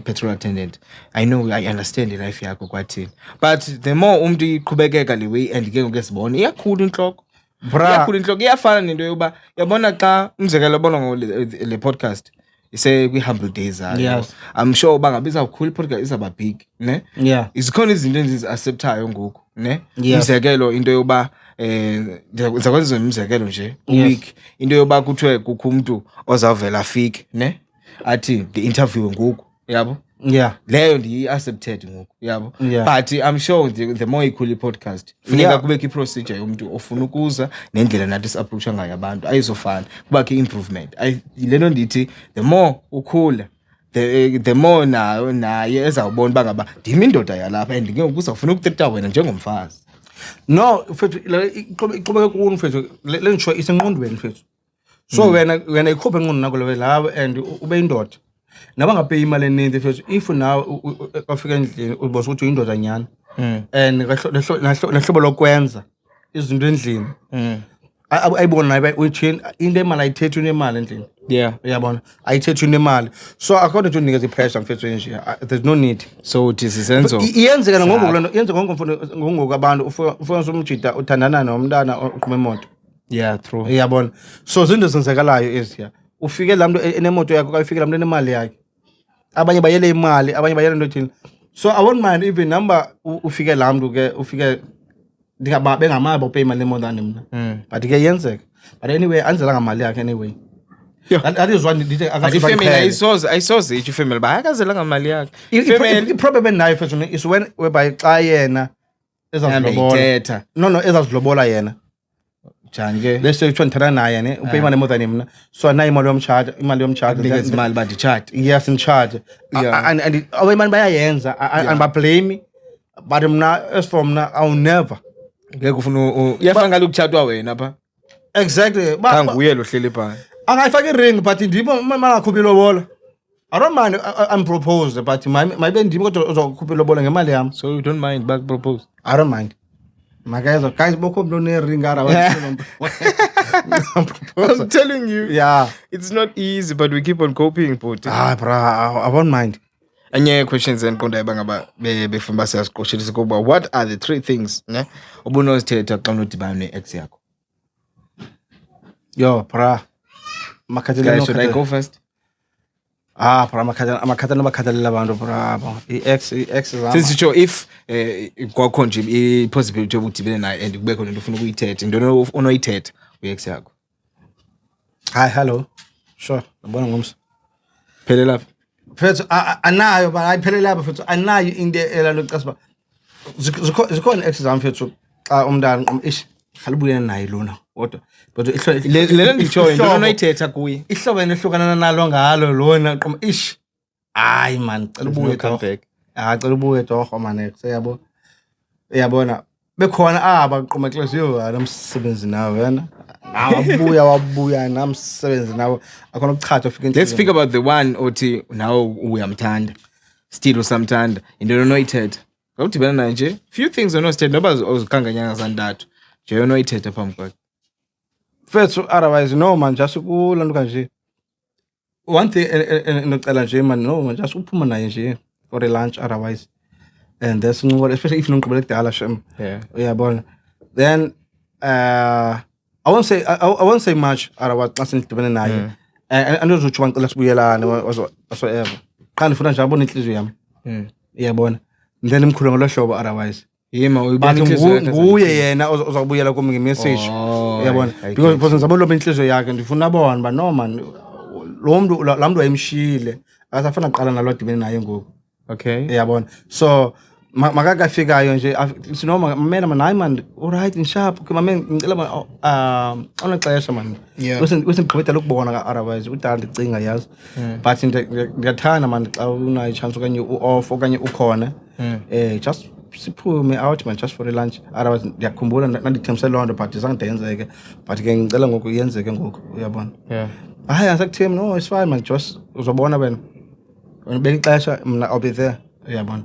Petrol attendant. I know, I understand life yakho kwathini. But the more umntu iqhubekeka le way and ke ngoku sibona iyakhula inhloko. Iyakhula inhloko iyafana nento yoba yabona xa umzekelo bona ngole podcast. Ise kwi-humble days ayo. Yes. I'm sure bangabe izawukhula i-podcast izaba big, ne? Yeah. Izikhona izinto endizi-acceptayo ngoku, ne? Yes. Umzekelo into yoba ndizakwenza umzekelo nje week into yoba kuthiwe kukho umuntu ozawuvela afike, ne? Athi ndi-interview ngoku, yabo? Yeah. Leyo ndiyi-accepted ngoku, yabo? Yeah. But I'm sure the more ikhula i-podcast funeka kubekho i-procedure yomuntu ofuna ukuza nendlela nathi si-approacha ngayo abantu ayizofana kubakho i-improvement. Le nto ndithi the more ukhula the more naye ezawubona uba ngaba ndim indoda yalapha and ke ngoku uzawufuna ukutrita wena njengomfazi. No mfethu iqhubeke kuwe mfethu le ngisho isengqondweni mfethu. So wena ikhuphe engqondweni nakho lewe lawe and ube indoda. Nabangapeyi imali eninzi mfethu if nawe afika endlini ubosa ukuthi uyindoda nyana and nehlobo lokwenza izinto endlini ayibona naye uyithini into emali ayithethe unemali endlini. Yeah. Uyabona ayithethe unemali so according to unikeza ipressure mfethu nje there's no need. So uthi sisenzo iyenzeka ngoku lento yenza ngoku abantu ufuna umjida uthandana nomntana uqhuma imoto. Yeah, true. Uyabona so zinto zenzekalayo eziya ufike laa mntu enemoto yakho kayifike laa mntu enemali yakhe abanye bayele imali abanye bayele into ethini so I won't mind even number ufike laa mntu ke ufike bengamali bopay imali more than mna but ke yenzeka but anyway anzelanga mali yakhe anyway. That is one ndithi ifamily ayisoze ithi ifamily bayakazelanga mali yakhe. I-problem enayo first is when whereby xa yena ezazidlobola no ezazidlobola yena njani ke let's say kuthiwa naye ne upay imali more than mna so nayo imali yomcharge because imali badi-charge. Yes in charge and abemali bayayenza and bablame but mna as for mna I'll never ngeke ufuna iyafana ngalo kuchatwa wena pha exactly kanguye lo hleli pha angayifaki ring but ndimo mangakhuphi lobola I don't mind I'm proposed but maybe ndimo kodwa uzokhupha lobola ngemali yami so you don't mind back propose. I don't mind magayizo guys bokho mntu ne-ring I'm telling you, yeah it's not easy but we keep on coping but bra I won't mind. Enye questions endiqondayo bangaba befuna basiyasiqoshelisa kuba what are the 3 things ne obunozithetha xa unodibana ne-ex yakho? Yo bra Guys, should I go first? Bra amakhathana abakhathalela abantu bra i-ex since sure if kwakho nje i-possibility yokuthi udibene naye and kubekho lento ufuna ukuyithetha into onoyithetha kwi-ex yakho. Hi hello sure ngibona ngomso phelela lapha mfethu anayo but ayiphelele lapha mfethu anayo into elalo qasiba zikhona ex zami mfethu xa umntana halibuyena naye lona kodwa but lelo nditshoyo into onoyithetha kuye ihlobo enehlukana nalo ngalo lona hayi man cela ubuye comeback cela ubuye torho man ex uyabona bekhona abaqoma xesha namsebenzi nawe wena wabuya namsebenzi nawe akhona ukuchatha ufike let's speak about the one othi nawe uyamthanda still usamthanda into onoyithetha ngawudibana naye nje few things onosithetha noba uzikanganyanga zantathu nje onoyithetha phambi kwakhe first otherwise no man just kulanduka nje one thing endocela nje man no man just uphuma naye nje for a lunch otherwise and there's no especially if nongqibele kudala shem uyabona then I won't say much otherwise xa sendidibene naye. Andizotsho uba ngicela sibuyelane whatsoever. Qha ndifuna nje abone inhliziyo yami. Iyabona. Then imkhulu ngolo hlobo otherwise. Yima But nguye yena ozawubuyela kum ngemessage. Uyabona? Because ngizabona lo inhliziyo yakhe ndifuna abone ba no man lo muntu la muntu wayemshiyile asafana qala nalo dibene naye ngoku. Okay. Uyabona? So makakafikayo nje sinoma mina nayi man alright in sharp kuma ngicela onaxesha man. Bese ngigqibela lokubona otherwise udala ndicinga yazi. But ndiyathanda man xa una chance okanye off okanye ukhona. Just siphume out man just for a lunch otherwise ndiyakhumbula ndandithemse lonto but izangidenzeke but ke ngicela ngoku yenzeke ngoku uyabona. Hayi asakuthemi no it's fine man just uzobona wena beka ixesha mina I'll be there uyabona.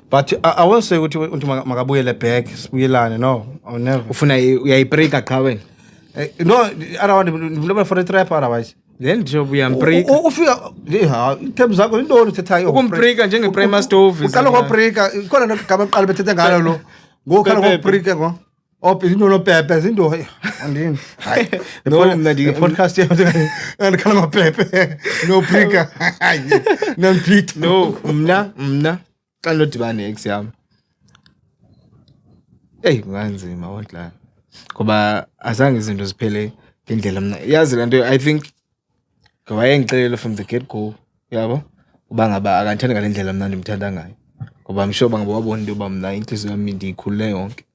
But I won't say ukuthi makabuyele back sibuyelane no I'll never. Ufuna uyayibreaka qha wena. No otherwise ndibulele for a trap otherwise then nje uyambreaka ufika ithembu zakho intoni uthethayo ukumbreaka njenge-primer stove uqala ngobreaka khona negama eqala bethethe ngalo lo ngokhala ngobreaka ngo into no pepe into andini hayi no mna podcast andikhala ngopepe no breaka no beat no mna xa ndodibana ne-ex yami kunganzima wondla ngoba azange izinto ziphele ngendlela mna yazi le nto I think ngoba yengixelela from the get go yabo uba ngaba akandithanda ngale ndlela mna ndimthanda ngayo ngoba msure uba ngaba wabona into yoba mna inhliziyo yami ndiyikhulule yonke.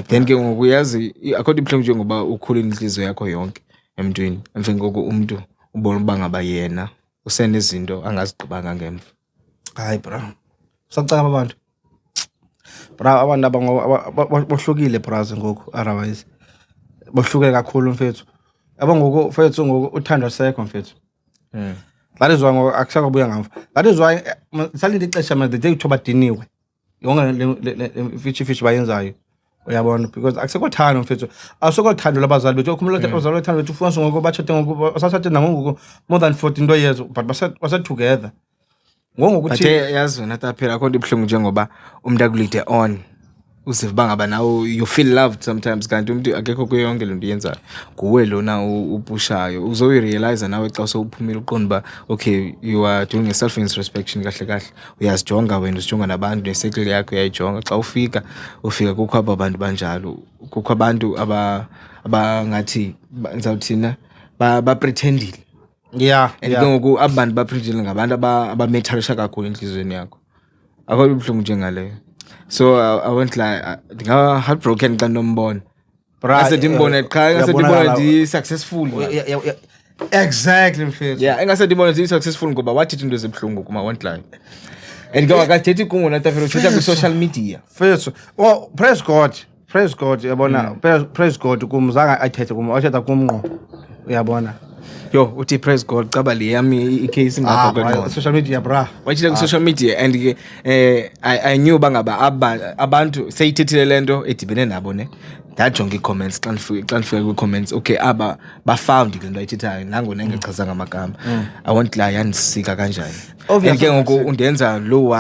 Then ke ngoku uyazi akho ibuhlungu njengoba ukhulule inhliziyo yakho yonke emntwini emveni koko umntu ubona uba ngaba yena usenezinto angazigqibanga ngemva. Hayi bro sacaba abantu bra abantu bohlukile bras ngoku otherwise bohluke kakhulu mfethu yabo ngoku mfethu ngoku uthando sekho mfethu. That is why akusakabuya ngamva. That is why salinde ixesha manje the kuthiwa badiniwe yonke le fishi bayenzayo uyabona because akusekothando mfethu asokothando labazali bethu okhumula abazali bethando bethu ufuna ngoku bachate ngoku asathathe nangoku more than 14 years but basa together ngokuthi yazi wena taphela akho ibuhlungu njengoba umuntu akulide on uziva bangaba nawo you feel loved sometimes kanti umuntu akekho kuyo yonke lento yenzayo nguwe lona upushayo uzoyirealize nawe xa sowuphumile uqonda ba okay you are doing a self introspection kahle uyazijonga wena usijonga nabantu nesekle yakho uyayijonga xa ufika kukho abantu banjalo kukho abantu abangathi ngizawuthina ba pretendile and ngoku abantu ba pretendile ngabantu abametarisha kakhulu enhlizweni yakho akho ibuhlungu njengaleyo. So I went like ndinga heartbroken xa nombona ase ndimbone qha ngase ndibone ndi successful exactly mfethu engase ndibone ndi successful ngoba wathi into ezibhlungu kuma went like and ngoba akathethi kungu natafero uthetha ku social media mfethu well praise God yabona praise God kumzanga athethe kum athetha kumnqo uyabona yo uthi praise God caba le yami icase ngapha kwenqondo social media bra wachila ku social media and I knew bangaba abantu seyithethile lento edibene nabo ne ndajonga i-comments xa ndifika kwi-comments okay aba bafound le nto ayithethayo nangona engachaza ngamagama I want la yandisika kanjani and ke ngoku undenza lo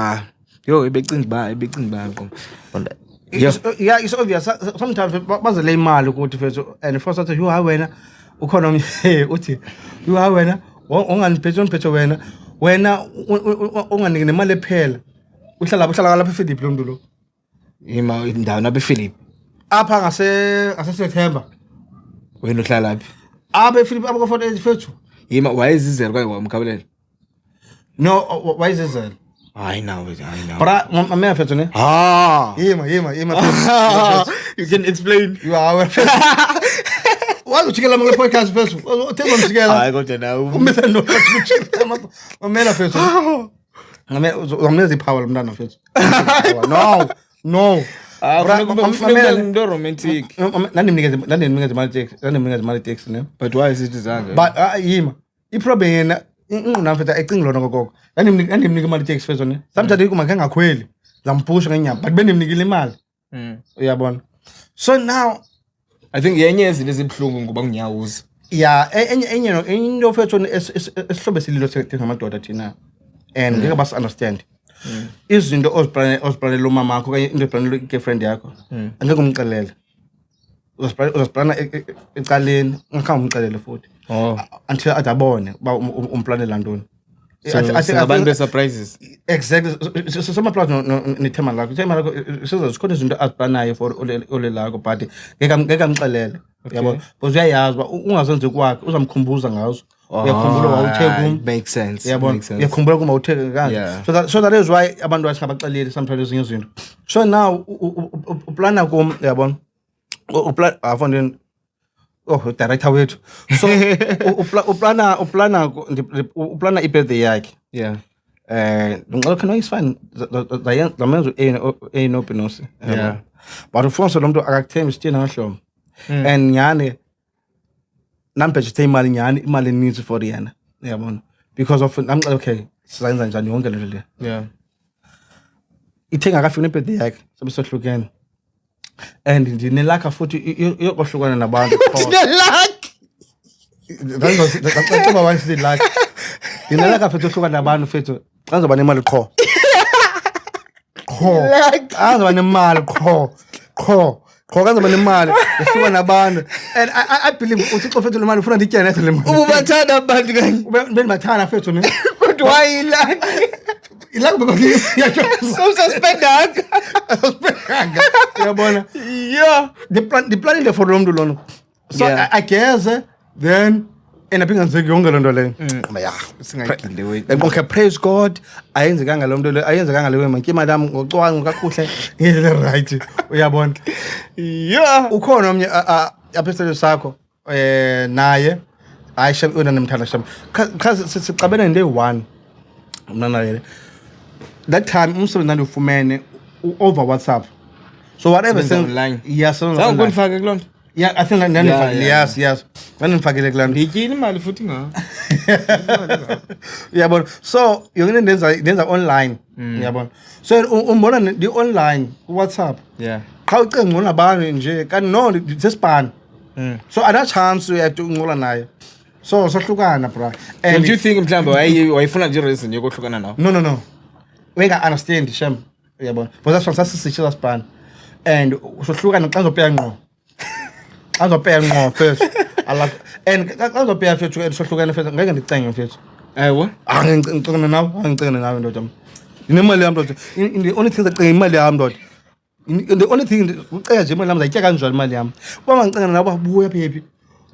yo ebecinga ba qom it's obvious sometimes bazele imali ukuthi mfethu and first athi you hayi wena ukhona uthi you hayi wena unganiphethe wena unganike nemali ephela uhlala lapha ePhilip lo muntu lo ima indawo napha ePhilip apha ngase September wena uhlala laphi apha ePhilip apha ko-48 fethu ima wayezizela kwaye wamkhabelela no wayezizela hayi nawe bra mama fethu ne yima you can explain you are wazujikela ngale podcast fethu uthemba mjikela hayi kodwa nawe umise no mamela fethu ngameza ipower lomntana fethu no ndo romantic nandimnikeza imali tax ne but why is it zanga but yima iproblem yena ingqina mfethu ayicingi lona kokoko nandimnika imali tax fethu ne sometimes kuma kangakhweli zamphusha ngenyama but bendimnikile imali uyabona so now I think yenye izinto ezibhlungu ngoba ngiyawuza enye into fethu esihlobe sililo ngamadoda thina and ngeke bas understand izinto oziplanela umama wakho kanye into oziplanela igirlfriend yakho angeke umxelele Uzaziplana ecaleni ungakhange umxelele futhi. Until adabone ba umplanela ntoni. Abantu be-surprises. Exactly. Some applause nithema lakho. Ithema lakho sikhona izinto aziplanayo for ole lakho but ngeke amxelele. Yabo. Because uyayazi ba ungazenzi kwakhe uzamkhumbuza ngazo. Uyakhumbula wawuthe kum. Makes sense. Yabo. Uyakhumbula kuma uthe kanje. So that is why abantu basingabaxeleli sometimes ezinye izinto. So now uplana kum yabo. Afondeni director wethu. So uplana ibirthday yakhe. Yeah. Ngicela khona is fine. Zamenza enopinosi. Yeah. But ufonso lo muntu akakuthembi sithina ngahlomo. And nyane namphethe imali eninzi for yena. Uyabona? Because of okay, sizenza njani yonke le nto le. Yeah. Ithenga akafika ibirthday yakhe. Sabe sohlukene. And ndinelakha futhi iyokohlukana nabantu. That's what I did like. Ndinelakha futhi uhlukana nabantu futhi. Xa ngizoba nemali qho. Azoba nemali qho. Kanzoba nemali uhlukana nabantu. And I believe uThixo futhi le mali ufuna ndityene nathi le mali. Ubathanda abantu kanye. Bendibathanda futhi ne. Kodwa wayilaki. Ilaka because so suspendanga. Uyabona? Yeah. The plan le for lo muntu lona. So I guess then enapingenzeki yonke le nto leyo. Yeah, singayigcinde wethu. Ngibonke praise God ayenzekanga lo muntu le ayenzekanga lewe manje imali yami ngocwanga kakuhle ngile right. Uyabona? Yeah. Ukhona omnye apesele sakho naye ayisha una nemthanda shami. Sicabene nde 1. Mna naye. That time umsebenzi ndandifumene over WhatsApp. So whatever send online. Yes, online. Ngifake kulonto. Yeah, I think yes. Ndanifakile kulonto. Ndityini imali futhi nga. Uyabona. So yongene ndenza online. Uyabona. So umbona di online ku WhatsApp. Yeah. Xa ucinga ngona abantu nje kanti no sespan. So ana chance you have to ngola naye. So sohlukana bra. And do you think mhlambe wayifuna nje reason yokuhlukana nawo? No. We can understand shem. Uyabona. Because that's sasisitshe span. And sohlukana xa uzopeya ngqo. Azopeya ngqo first. And xa uzopeya first sohlukana first ngeke ndicenge first. Ewo? Ngicingana nawe ndoda. Inemali yami ndoda. The only thing that imali yami ndoda. The only thing ucela nje imali yami zayitya kanjani imali yami. Uma ngicingana nabo buya phephi.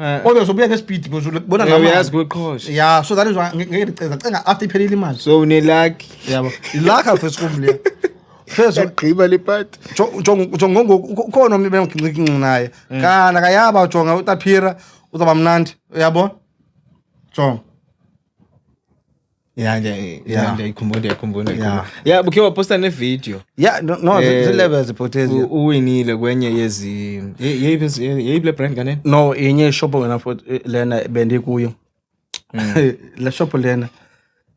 Obviously ubuya ngespeed because ubona nami. Uyazi kuqhosha. Yeah, so that is why ngeke ndicela after iphelile imali. So unelaki. Yabo. Ilaka first kumle. First ugqiba lepati. Jonga ukhona omnye bengicinga naye. Kana kayaba ujonga utaphira uzaba mnandi. Uyabo? Jonga. Yeah, ikhumbula. Yeah, buke waposta ne video. Yeah, no, the levels potezi. Uwinile kwenye yezi. Yeyiple brand kane? No, yenye shop wena for lena bende kuyo. La shop lena.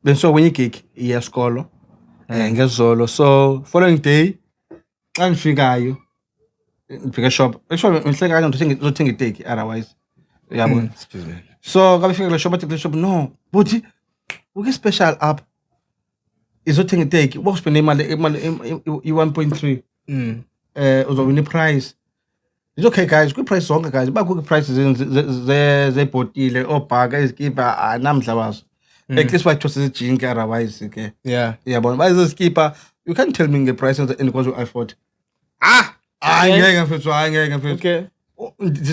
Benso kwenye gig yesikolo. Ngezolo. So, following day xa ngifikayo ngifika shop. Actually ngihleka kanje ngizothenga iteki otherwise. Uyabona? Excuse me. So, ngafika le shop athi shop no, but uke special up izothenga iteki bokuspenda imali i1.3 uzowina prize. It's okay guys, good price zonke guys. Ba good prices ze botile obhaka ezikipa namhla bazo. At least why chose ejinki otherwise ke. Yeah. Yabona bayizoskipa you can't tell me the price and because I afford. Ngeke mfethu. Okay.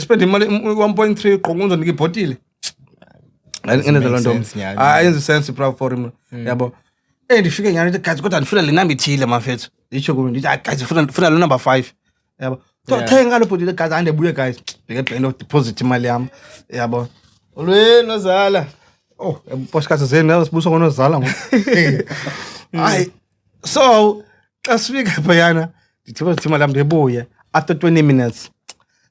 Spend imali 1.3 qokunzo ndike botile. Ayenza sense proud for him. Yabo. Ndifike nyani ukuthi guys kodwa ndifuna le number ithile mafethu. Isho kubi ndithi guys ndifuna lo number 5. Yabo. Thenga lo botile guys andebuye guys. Beke band of deposit imali yami. Yabo. Olweni ozala. Oh, podcast zena sibuso ngonozala ngo. Hayi. So, xa sifika phayana, ndithi imali yami ndebuye after 20 minutes.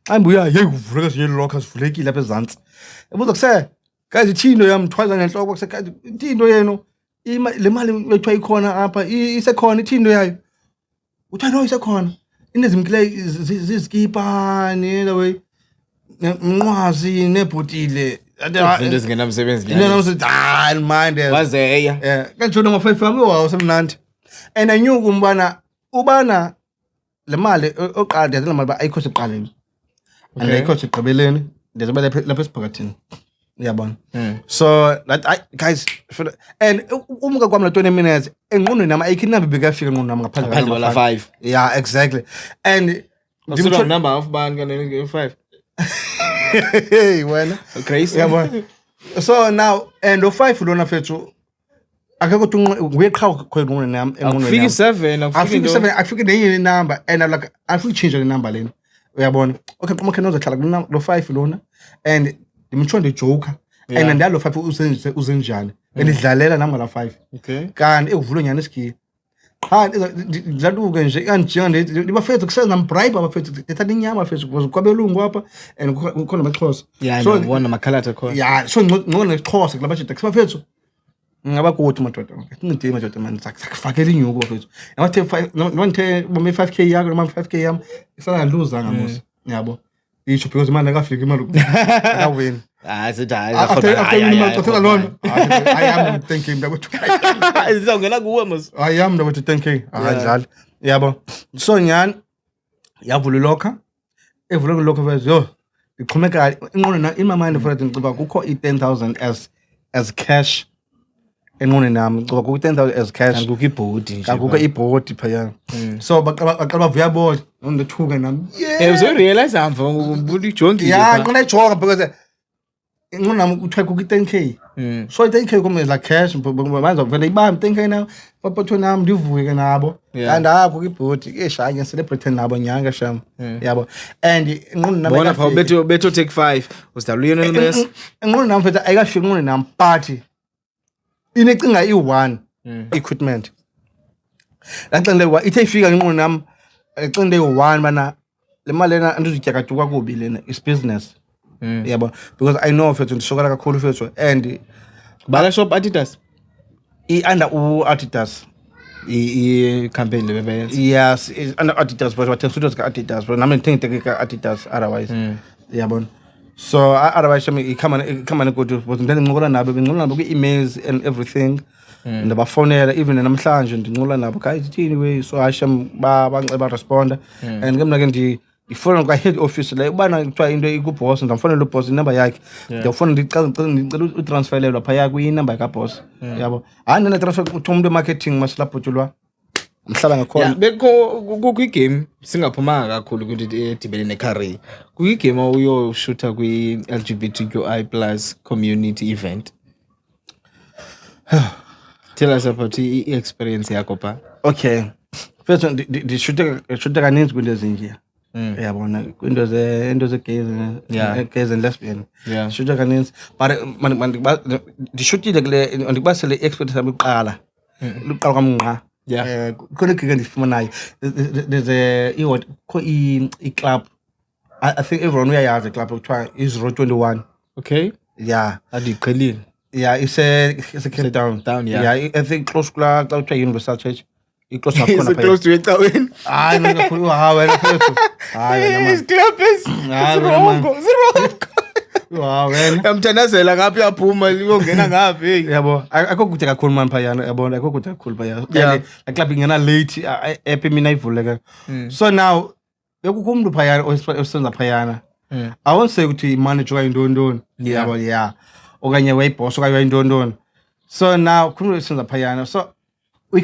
Ayibuya yekuvuleka nje locker sivulekile lapha ezantsi. Ebuza kuse guys ithino yami thwaza ngenhloko kuse guys ithino yenu le mali wethu ayikhona apha isekhona ithino yayo. Uthi no isekhona. Inezimkile zizikipa ne way. Mnqwazi nebhotile. Into zingenamsebenzi nyani. No, mind it. Wazeya. Yeah, kanjalo ngo5 wami wasemnandi. And I knew ubana le mali oqala le mali ayikho seqaleni. and the coach igqibeleni ndizobe lapha esiphakathini uyabona so that guys and umka kwami la 20 minutes engqondweni nama ayikhinambe bekafika engqondweni nami ngaphandle kwala 5 yeah exactly and the number of bani kanene 5 hey wena crazy yabona so now and o5 lona fethu akekho weqhawe khona engqondweni nami afika 7 afika nenye number and I'm like afika change the number lena uyabona okay uma khona uzohlala lo 5 lona and dimtshonde joker and ndalo 5 uzenjani benidlalela nami la 5 okay kanti ekuvulwe nyana isikhiye cha zaduke nje kanjinga libafethu kusenza nambribe abafethu ethatha inyama fethu because kwabelungu apha and kukhona amaXhosa so ngibona amakhalata khona yeah so ngona nesiXhosa kulaba jida kusifethu ngabagodi madoda ngidima madoda man sakufakela inyuko fethu nabathe 5 bome 5k yakho noma 5k yami isala luza ngamusa yabo isho because imali akafika imali akawini I am thinking mntakwethu izongena kuwe mos I am mntakwethu 10k adlala yabo so nyani yavula lokha evula lokho veze yo iqhumeka inqondo na in my mind for ngicaba kukho i10000 as cash enqondo nami ngicaba kukho i10000 as cash kukho ibhodi nje kukho ibhodi phaya so baqala bavuya bona ngithuka nami uzo realize amva ngokubuthi jongi yeah ngona ijonga because ngona uthiwa kukho i10k so i10k kuma la cash manje vele ibambe 10k now papatho nami ndivuke nabo and akho ibhodi eshaya celebrate nabo nyanga sham yabo and ngona nami bona pha beto take 5 was Lionel Messi ngona nami mfethu ayikafiki ngona nami party inecinga i1 equipment lacende ithe ifika ngqondo nami ecende u1 bana le mali lena andizityakaduka kubi lena is business yabo because I know fethu ndishokala kakhulu fethu and bala shop Adidas under Adidas I campaign le bebenza yes is under Adidas but what suits ka Adidas but nami ngithenge ka Adidas otherwise yabona so otherwise I ikhama go to but ndinqola nabo benqola nabo ku-emails and everything ndabafonela even namhlanje ndinqola nabo guys thini way so asham banceba responda and ngemna ke ndifona kwa head office la ubana kuthiwa into ikuboss ndamfonela uboss inumber yakhe ndiyafona ndicela utransferelwa phaya kwi-number yakaboss yabo hayi nina transfer uthi umuntu marketing masilaphuthulwa mhlaba ngakhona bekho kukho igame singaphumanga kakhulu ukuthi edibene necareer kukho igame uyoshoota kwi-LGBTQI+ community event tell us about i-experience yakho pa okay first ndishoota kaninzi kwinto ezinje yabona kwinto ze gays and lesbian shoota kaninzi but ndishootile kule ndikubasele experience yami uqala kwamnqa khona ke ndifumanayo there's a club I think everyone uyayazi club kuthiwa is 021 okay yeah adiqhelile yeah it's a Cape Town yeah I think close kula xa kuthiwa Universal Church close up khona close to ecaweni hayi ngakhulu wena fethu hayi wena is club is wrong wow wena yamthandazela ngaphi yaphuma uyongena ngaphi yabo akho kuthe kakhulu man phayana yabona akho kuthe kakhulu phayana la club ingena late app mina ivuleka so now bekukho umuntu phayana osenza phayana I won't say ukuthi manager kayindondoni yabo yeah okanye wayboss okanye wayindondoni so now khulu osenza phayana so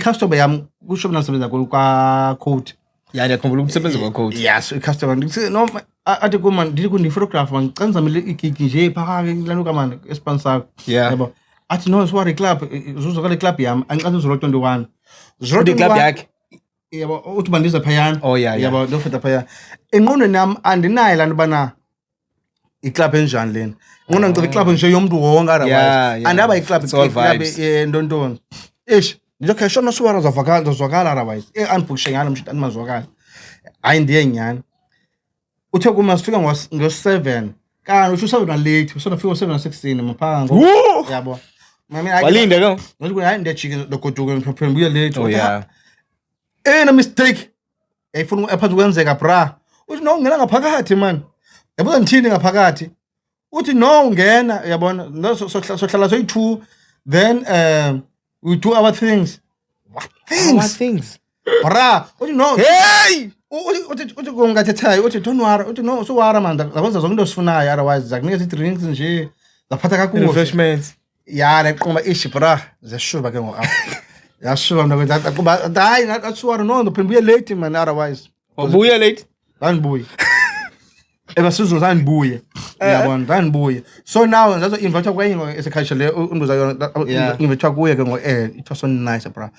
customer yami kusho mina ngisebenza kwa code ngiyakhumbula umsebenzi kwa code yes customer ndithi no athi kuma ndithi photographer ngicenzamile igigi nje phaka lanuka manje esponsor yabo athi no swari club uzuzoka le club yami angicathi 021 the club yakhe yabo uthi bandiza phayana oh yeah yabo ndofeta phayana engqondweni nami andinayo lantu bana iclub enjani lena ngona ngicela iclub nje yomuntu wonke otherwise andaba iclub ndontoni ish nje shona suwara zavakala otherwise anibhukishe ngalo mshito animazwakala hayi ndiye nyani uthe kuma sifika ngo7 kanti usho usawuna late usona fika ngo7:16 maphango yabo mami walinda lo ngokuthi hayi ndiyajika dogoduke ngiphephe buya late oh yeah na mistake ayifuna ephathu kwenzeka bra uthi no ungena ngaphakathi man yabuza ngithini ngaphakathi uthi no ungena yabona no sohlala soyi2 then we do our things what things Bra, uthi no. Hey! Uthi kongathethayo uthi don't worry, uthi no usuwara man zakwenza zonke into osifunayo otherwise zakunikeza i-drinks nje zaphatha kakuhle. Refreshments. Ya neqoma ishi bra zeshuba ke ngoku. Yashuba mna kwenza kuba hayi asuwara no ndophinda uye late man otherwise. Ubuye late? Ndandibuye. Ebasizwe zandibuye. Uyabona zandibuye. So now ngazo invite kwenye esekhayisha le unduza yona invite kuye ke ngo it was so nice bra.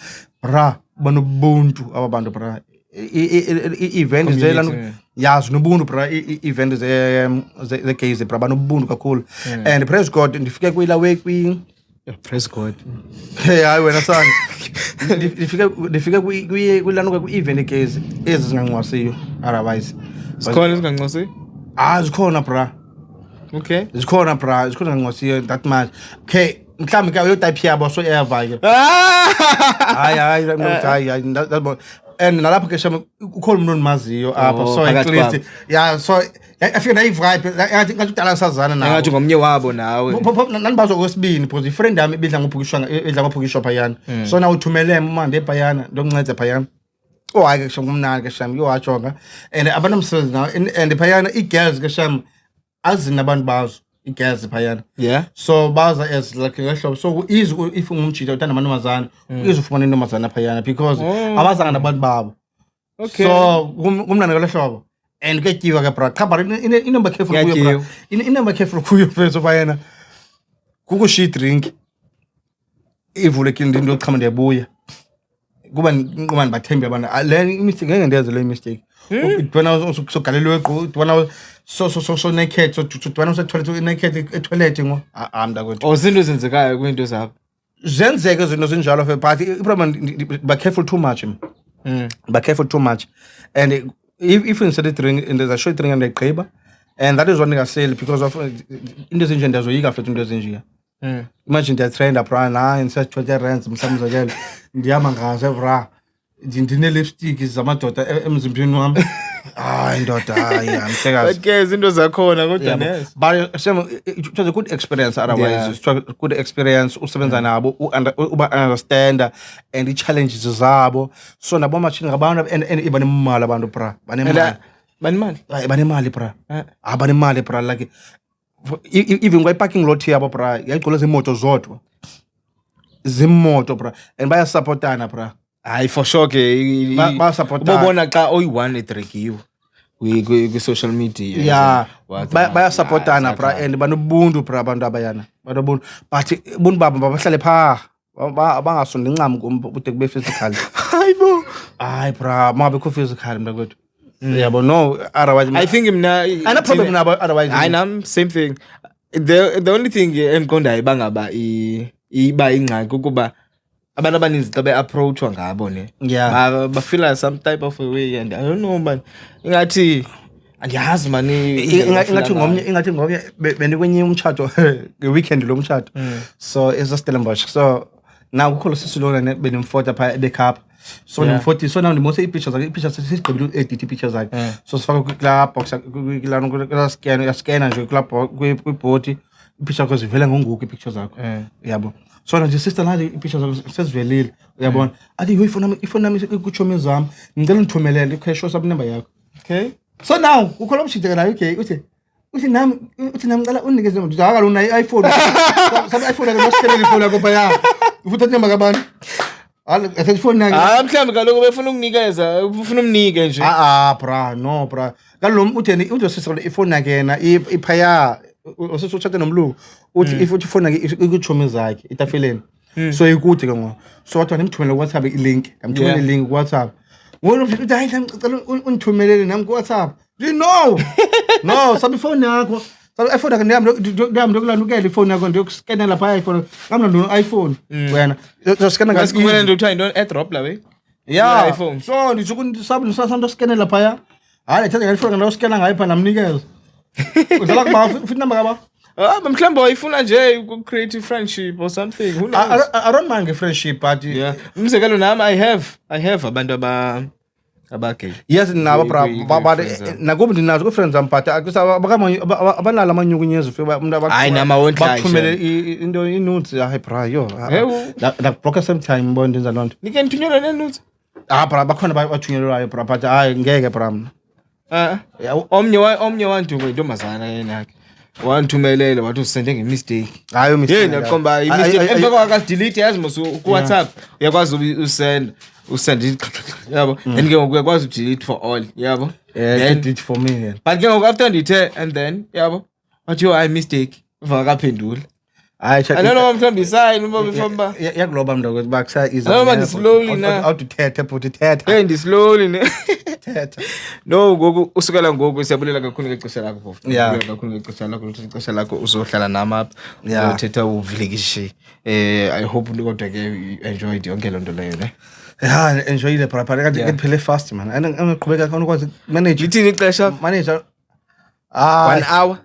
Bra banobuntu ababantu bra. I-event zelana yazi nobuntu bra i-event ze gays bra banobuntu kakhulu. And praise God ndifike kwila week praise God. Hey hayi wena sana. Ndifike kwilana ku-event gays ezinganqwasiyo otherwise. Sikhona singanqosi? Zikhona bra. Okay. Zikhona bra, zikhona ngosiyo that much. Okay, mhlawumbe ke uyo type yabo so ever ke. Hayi and nalapho ke shame ukhona umuntu omaziyo apha so at least yeah so I feel like vibe ngathi udala sazana nawe. Ngathi ngomnye wabo nawe. Nanibazo kwesibini because ifriend yami ibidla ngophukishwa phayana. So na uthumele manje ephayana ndokuncede phayana. Hayi ke shame kumnandi ke shame yo wajonga and abantu umsebenzi now and phayana i-girls ke shame azini abantu bazo i-girls phayana. Yeah. So baza as like ngehlobo so easy if ungumjida uthanda amantombazana easy ufumana intombazana phayana because abazanga nabantu babo. Okay. So kumnandi ngehlobo and kuyatyiwa ke bra cha but inomba careful kuyo bra inomba careful kuyo mfethu phayana kukushiya drink ivulekile into yokuchama ndiyabuya kuba ndibathembe abantu le mistake ngeke ndenze le mistake udibana sogalelwe eqo udibana so naked so udibana usetoilet naked etoilet ngo mntakwethu izinto zenzekayo kwinto zakho zenzeke izinto zinjalo but iproblem ba careful too much ba careful too much and if instead of drink and there's a short drink and egqiba and that is one thing I say because of into ezinje ndiyazoyika futhi into ezinje. Imagine ndiyatrenda bra na insa 20 rands mhlawumbe zakele ndiyama ngaze bra ndine lipstick zamadoda emzimbeni wami hayi ndoda hayi amhlekazi okay izinto zakhona kodwa nesi but it was a good experience otherwise it was a good experience usebenza nabo uba understand and the challenges zabo so nabo machini ngabantu and ibanemali abantu bra banemali bra banemali bra like even kwa parking lot yabo bra yayigcwele zimoto zodwa zimoto bra and baya supportana bra hayi for sure ke ba supportana ubona xa oyi1 etrekiwe kwi social media yeah baya supportana bra and banobuntu bra abantu abayana banobuntu but buntu babo babahlale pha bangasondi ncam kude kube physical hayibo hayi bra mabe ku physical mntakwethu. Yeah, but no, otherwise I think no problem now otherwise. I am same thing. The only thing enkonda ibangaba iba ingxaki ukuba abantu abaninzi xa beapproachwa ngabo ne. Yeah. Ba feel some type of a way and I don't know man. Ingathi andiyazi man ingathi ngomnye benikwenye umtshato ngeweekend lo mtshato. So is a Stellenbosch. So now ukho sisilona ne benimfota pha ebekhapha. So ngimfoti so now ndimose i-pictures sesigqibile edit i-pictures zakhe so sifaka kwi-club box kula scanner nje club kwi-board i-picture yakho zivela ngonguku i-pictures zakho yabo so nje sister nathi i-pictures zakho sezivelile uyabona athi ifoni nami ikuchomi zami ngicela ngithumelele i-cash WhatsApp number yakho. Okay, so now ukho lo mshide nayo okay uthi nami ngicela unikeze umuntu akala una i-iPhone sabe i-iPhone akho scanner ifoni yakho phaya ufuthi number kabantu mhlawumbe kaloku befuna ukunikeza ufuna umnike nje bra no bra kalom utheni uzosisela ifoni yakhe yena iphaya usuthathe nomlungu uthi if uthi ifoni yakhe ikuchomi zakhe itafileni so ikude ke ngo so wathi ngimthumele WhatsApp i-link ngimthumele i-link WhatsApp ngoba uthi hayi ngicela ungithumelele nami ku WhatsApp no sabe ifoni yakho sabe iPhone yakho ndiyam ndokulandukela ifoni yakho ndiyokuscanela phaya iPhone kamna no iPhone wena uzoscanela ngathi kumele ndokuthi into airdrop la we yeah iPhone so ndizokuthi sabe nisasanto scanela phaya hayi thatha ngephone ngiyoscanela ngayo pha namnikeza uzala kuba futhi number kaba mhlawumbe wayifuna nje ku-create friendship or something who knows I don't mind friendship but yeah umzekelo nami I have abantu abagay yes nabo bra nakuba ndinazo ku-friends am but abanalo amanyukunyezi umuntu hayi nama wonke bakuthumele into inudes hayi bra yo nakubloka sometime mbona ndenza loo nto nike nithunyelwe nenudes bra bakhona bathunyelwayo bra but hayi ngeke bra mna. Omnye wantu intombazana yena yakhe. Wanthumelela wathi usende ngemistake. Hayi mistake. Yena qomba imistake emva kwaka delete yazi musu ku WhatsApp uyakwazi usend yabo then ke uyakwazi delete for all yabo then delete for me but ke after ndithe and then yabo wathi I mistake vakaphendula hayi I don't know mhlawumbe sign uma befamba yakuloba mntu ukuthi bakusa is noma slowly na how to thethe but thetha ndi slowly ne thetha no ngoku usukela ngoku siyabulela kakhulu ngexesha lakho bafo siyabulela kakhulu ngexesha lakho ixesha lakho uzohlala nami apha uthetha uvilekishi I hope kodwa ke enjoyed yonke lonto leyo ne enjoy the proper kanti kuphele fast man angiqhubeka khona ukwazi manage lithini ixesha manager 1 hour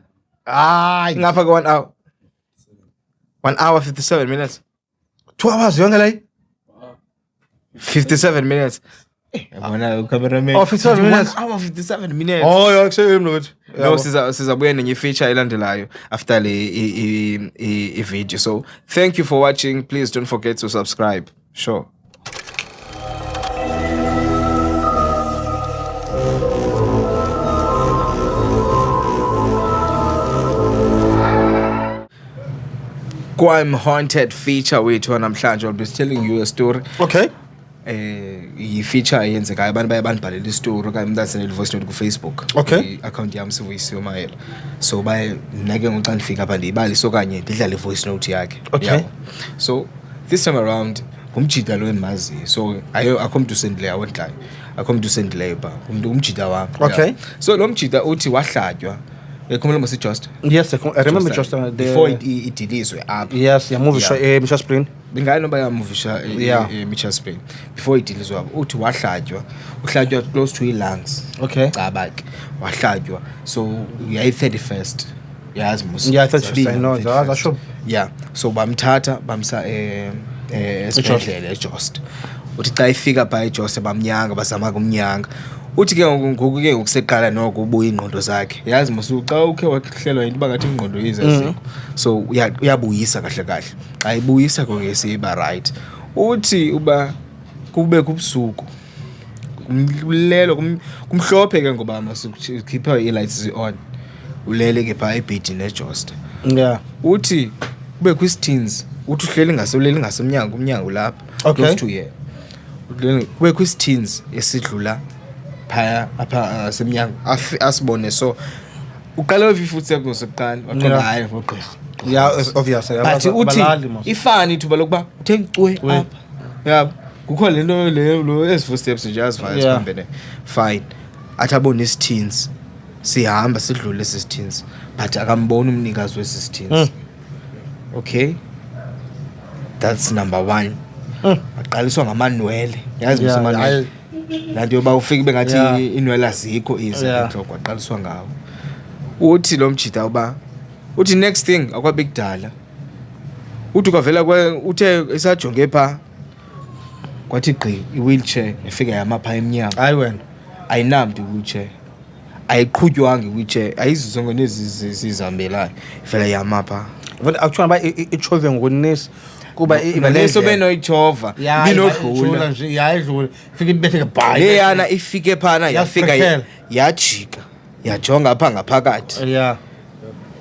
ngapha ke 1 hour 1 hour 57 minutes 2 hours yonke leyo 57 minutes yabona cameraman 57 minutes 1 hour 57 minutes yakuseyimi nokuthi no sizabuya nenye feature elandelayo after le video so thank you for watching please don't forget to subscribe sure Crime Haunted feature wethu namhlanje I'll be telling you a story. Okay. I feature eyenzekayo abantu bayabandibhalela istory okanye umuntu asendele voice note ku Facebook. Okay. Account yami Sivu Mayela. So nake ngoxa ndifika apha ndiyibalisa okanye ndidlale voice note yakhe. Okay. So this time around ngumjida lo endimazi. So akho mntu usendileyo awondlayo. Akho mntu usendileyo ba. Umjida wami. Okay. So lo mjida uthi wahlatywa. Ekhumela mase Just. Yes, I remember Just before it deliswe up. Yes, ya movie Mitchell Spring. Bingani noba ya movie Mitchell Spring. Before it deliswe up uthi wahlatywa. Uhlatywa close to lungs. Okay. Cabak. Wahlatywa. So uyayi 31st. Yazi musi. Yeah, 31st. I know. That's sure. Yeah. So bamthatha bamsa esibhedlela eJost. Uthi xa ifika pha eJost bamnyanga bazama kumnyanga. Uthi ke ngoku ke ngokuseqala noko ubuya ingqondo zakhe yazi musu xa ukhe wahlelwa into bangathi ingqondo izaziko so uyabuyisa kahle kahle xa ibuyisa konke siba right uthi uba kube kubusuku kumlelo kumhlophe ke ngoba masukhipha i-lights on ulele ke pha ebhedini eJost uthi kube kwisithins uthi uhleli ngasoleli ngasemnyango umnyango lapha close to here kube kwisithins esidlula phaya apha semnyango asibone so uqala uvifuthi ngoseqala waqonda hayi ngogqirha yeah obviously but uthi ifani ithuba lokuba uthe ngicwe apha yabo kukho lento lo ezi footsteps nje azivaya sihambe fine athi abone isithins sihamba sidlule isithins but akamboni umnikazi wesithins okay that's number 1 aqaliswa ngamanwele yazi musemanwele lanto yoba ufike bengathi inwele azikho enhloko aqaliswa ngawo uthi lo mjida uba uthi next thing akwabe kudala uthi kwavela uthe esajonge pha kwathi gqi i-wheelchair efika yamapha emnyango hayi wena ayinamntu i-wheelchair ayiqhutywangi i-wheelchair ayizizonke nezi sizihambelayo ifela yamapha actually ba ichovwe ngonesi kuba ibalese benoyichova binodlula nje yayidlula fika ibethe ngebhayi leyana ifike phana yafika yajika yajonga pha ngaphakathi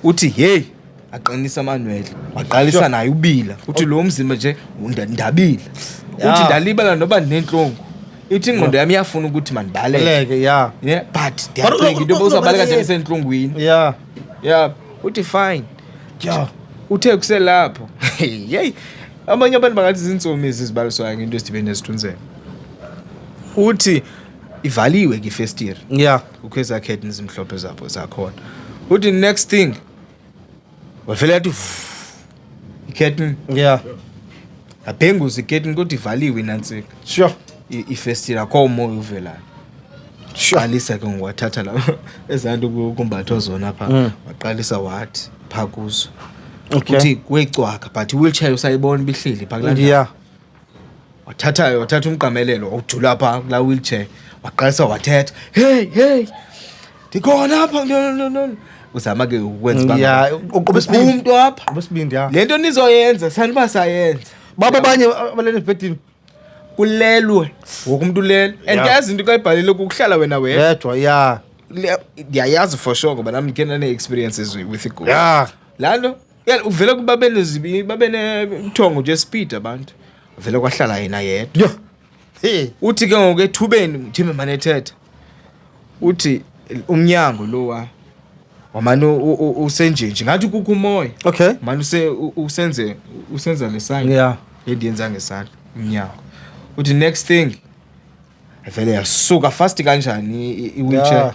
uthi hey aqinisa amanwele waqalisa naye ubila uthi lo mzimba nje ndabila uthi ndalibala noba ndinenhlungu ithi ingqondo yami iyafuna ukuthi mandibaleke but ndiyacinga into bozabaleka nje esenhlungwini uthi fine uthe kuselapho hey abanye abantu bangathi izintsomi ezizibaliswayo ngento esidibene nesithunzelo uthi ivaliwe ke ifestiri ukho eza curtains imhlophe zapho zakhona uthi next thing wafela yathi i-curtain abhenguza i-curtain kodwa ivaliwe nantsika ifestiri akho umoya uvelayo qalisa ke ngwathatha la ezanto kumbathwa zona pha waqalisa wathi pha kuzo uthi kwecwaka but wheelchair usayibona bihleli pha kulaa wathatha umqamelelo wawujula pha kula wheelchair waqalisa wathetha hey ndikhona apha no uzama ke ukwenza umuntu apha obesibindi lento nizoyenza saniba sayenza baba abanye abalele ebhedini kulelwe woke umuntu ulele and yazi into kayibhalile ukuhlala wena Yedwa, yeah. ndiyayazi for sure ngoba nami ngike nane-experiences with igoli Yeah. laa nto uvele babe nemthongo nje speed abantu vele kwahlala yena yedwa Yo. Hey. uthi ke ngoku ethubeni Jimmy manethetha uthi umnyango lowa wamane usenjenje ngathi kukho umoya Okay. manje usenza ngesandla Yeah. endiyenza ngesandla umnyango uthi next thing vele yasuka fast kanjani i-wheelchair Yeah.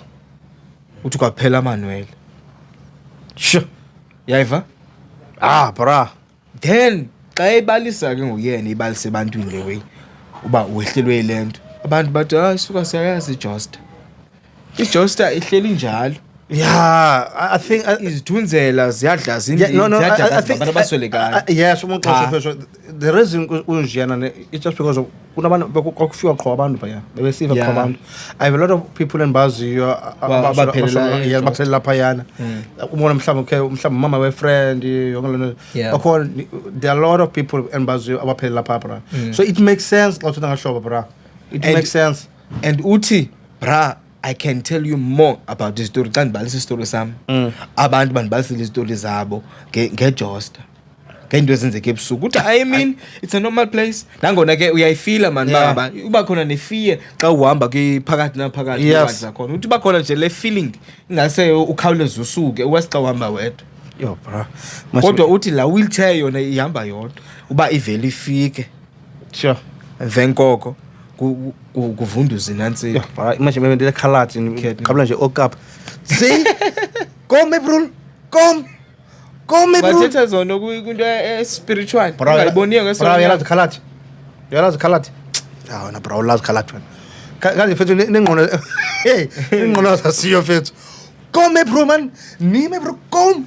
uthi kwaphela Manuel Sure. yayiva Bra. then xa ebalisa ke nguyena ibalisa ebantwini le way uba wehlelwe yile nto abantu bathi suka siyayazi ijosta ihleli njalo Yeah, I think izithunzela ziyadla abantu abaswelekayo yes, the reason unjiyana it's just because of kunabantu bekufika qho abantu phaya bebesiva qho abantu. I have a lot of people endibaziyo abaphelela lapha yana ubona mhlawumbe mama we-friend yonke lento bakhona. There are a lot of people endibaziyo abaphelela lapha bra, so it makes sense xa uthetha ngahlobo bra, it makes sense. And uthi bra I can tell you more about this story xa ndibalisa isitori sam abantu bandibalisile izitori zabo ngejosta ngeento ezenzeka ebusuku uthi I mean it's a normal place nangona ke uyayifila mani baba uba khona nefear xa uhamba phakathi naphakathi Yes. zakhona uthi uba khona nje le feeling ingase ukhawuleze usuke uwesi xa uhamba wedwa Yo bra, kodwa uthi la wheelchair yona ihamba yodwa uba ivele ifike sure. then koko kuvunduza inantsika Bra, imagine maybe ndile khalati qabla nje okap. See? Come bro. Come bro. bathetha zona kwinto espiritual Bra, ungayiboniyo ngesona yalazi khalati. Yalazi khalati. Wena bra ulazi khalati wena. Kanti mfethu nengqondo hey, ingqondo sasiyo mfethu. Come bro man. Nime bro come.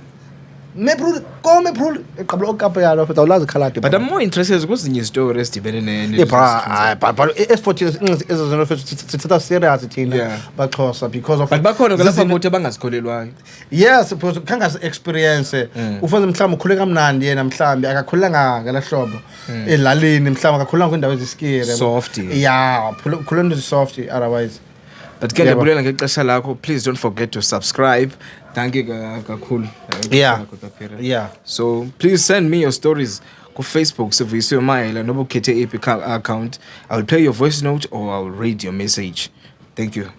Come bro. Qabla okap yalo mfethu ulazi khalati. but I'm more interested kwezinye izitori ezidibene Bra, but S40 ezozinto mfethu sithatha serious thina baxhosa because of but bakhona lapha ukuthi abangazikholelwayo yes because kanga experience ufanele mhlawumbe ukhule kamnandi yena mhlawumbe akakhulanga ngelahlobo elalini mhlawumbe akakhulanga kwindawo eziskere soft yeah khulenda soft otherwise. but ke ndiyabulela ngexesha lakho. Please don't forget to subscribe. Thank you kakhulu. Yeah, so please send me your stories ku Facebook Sivu Mayela noba ukhethe iphi account. I will play your voice note or I will read your message. Thank you.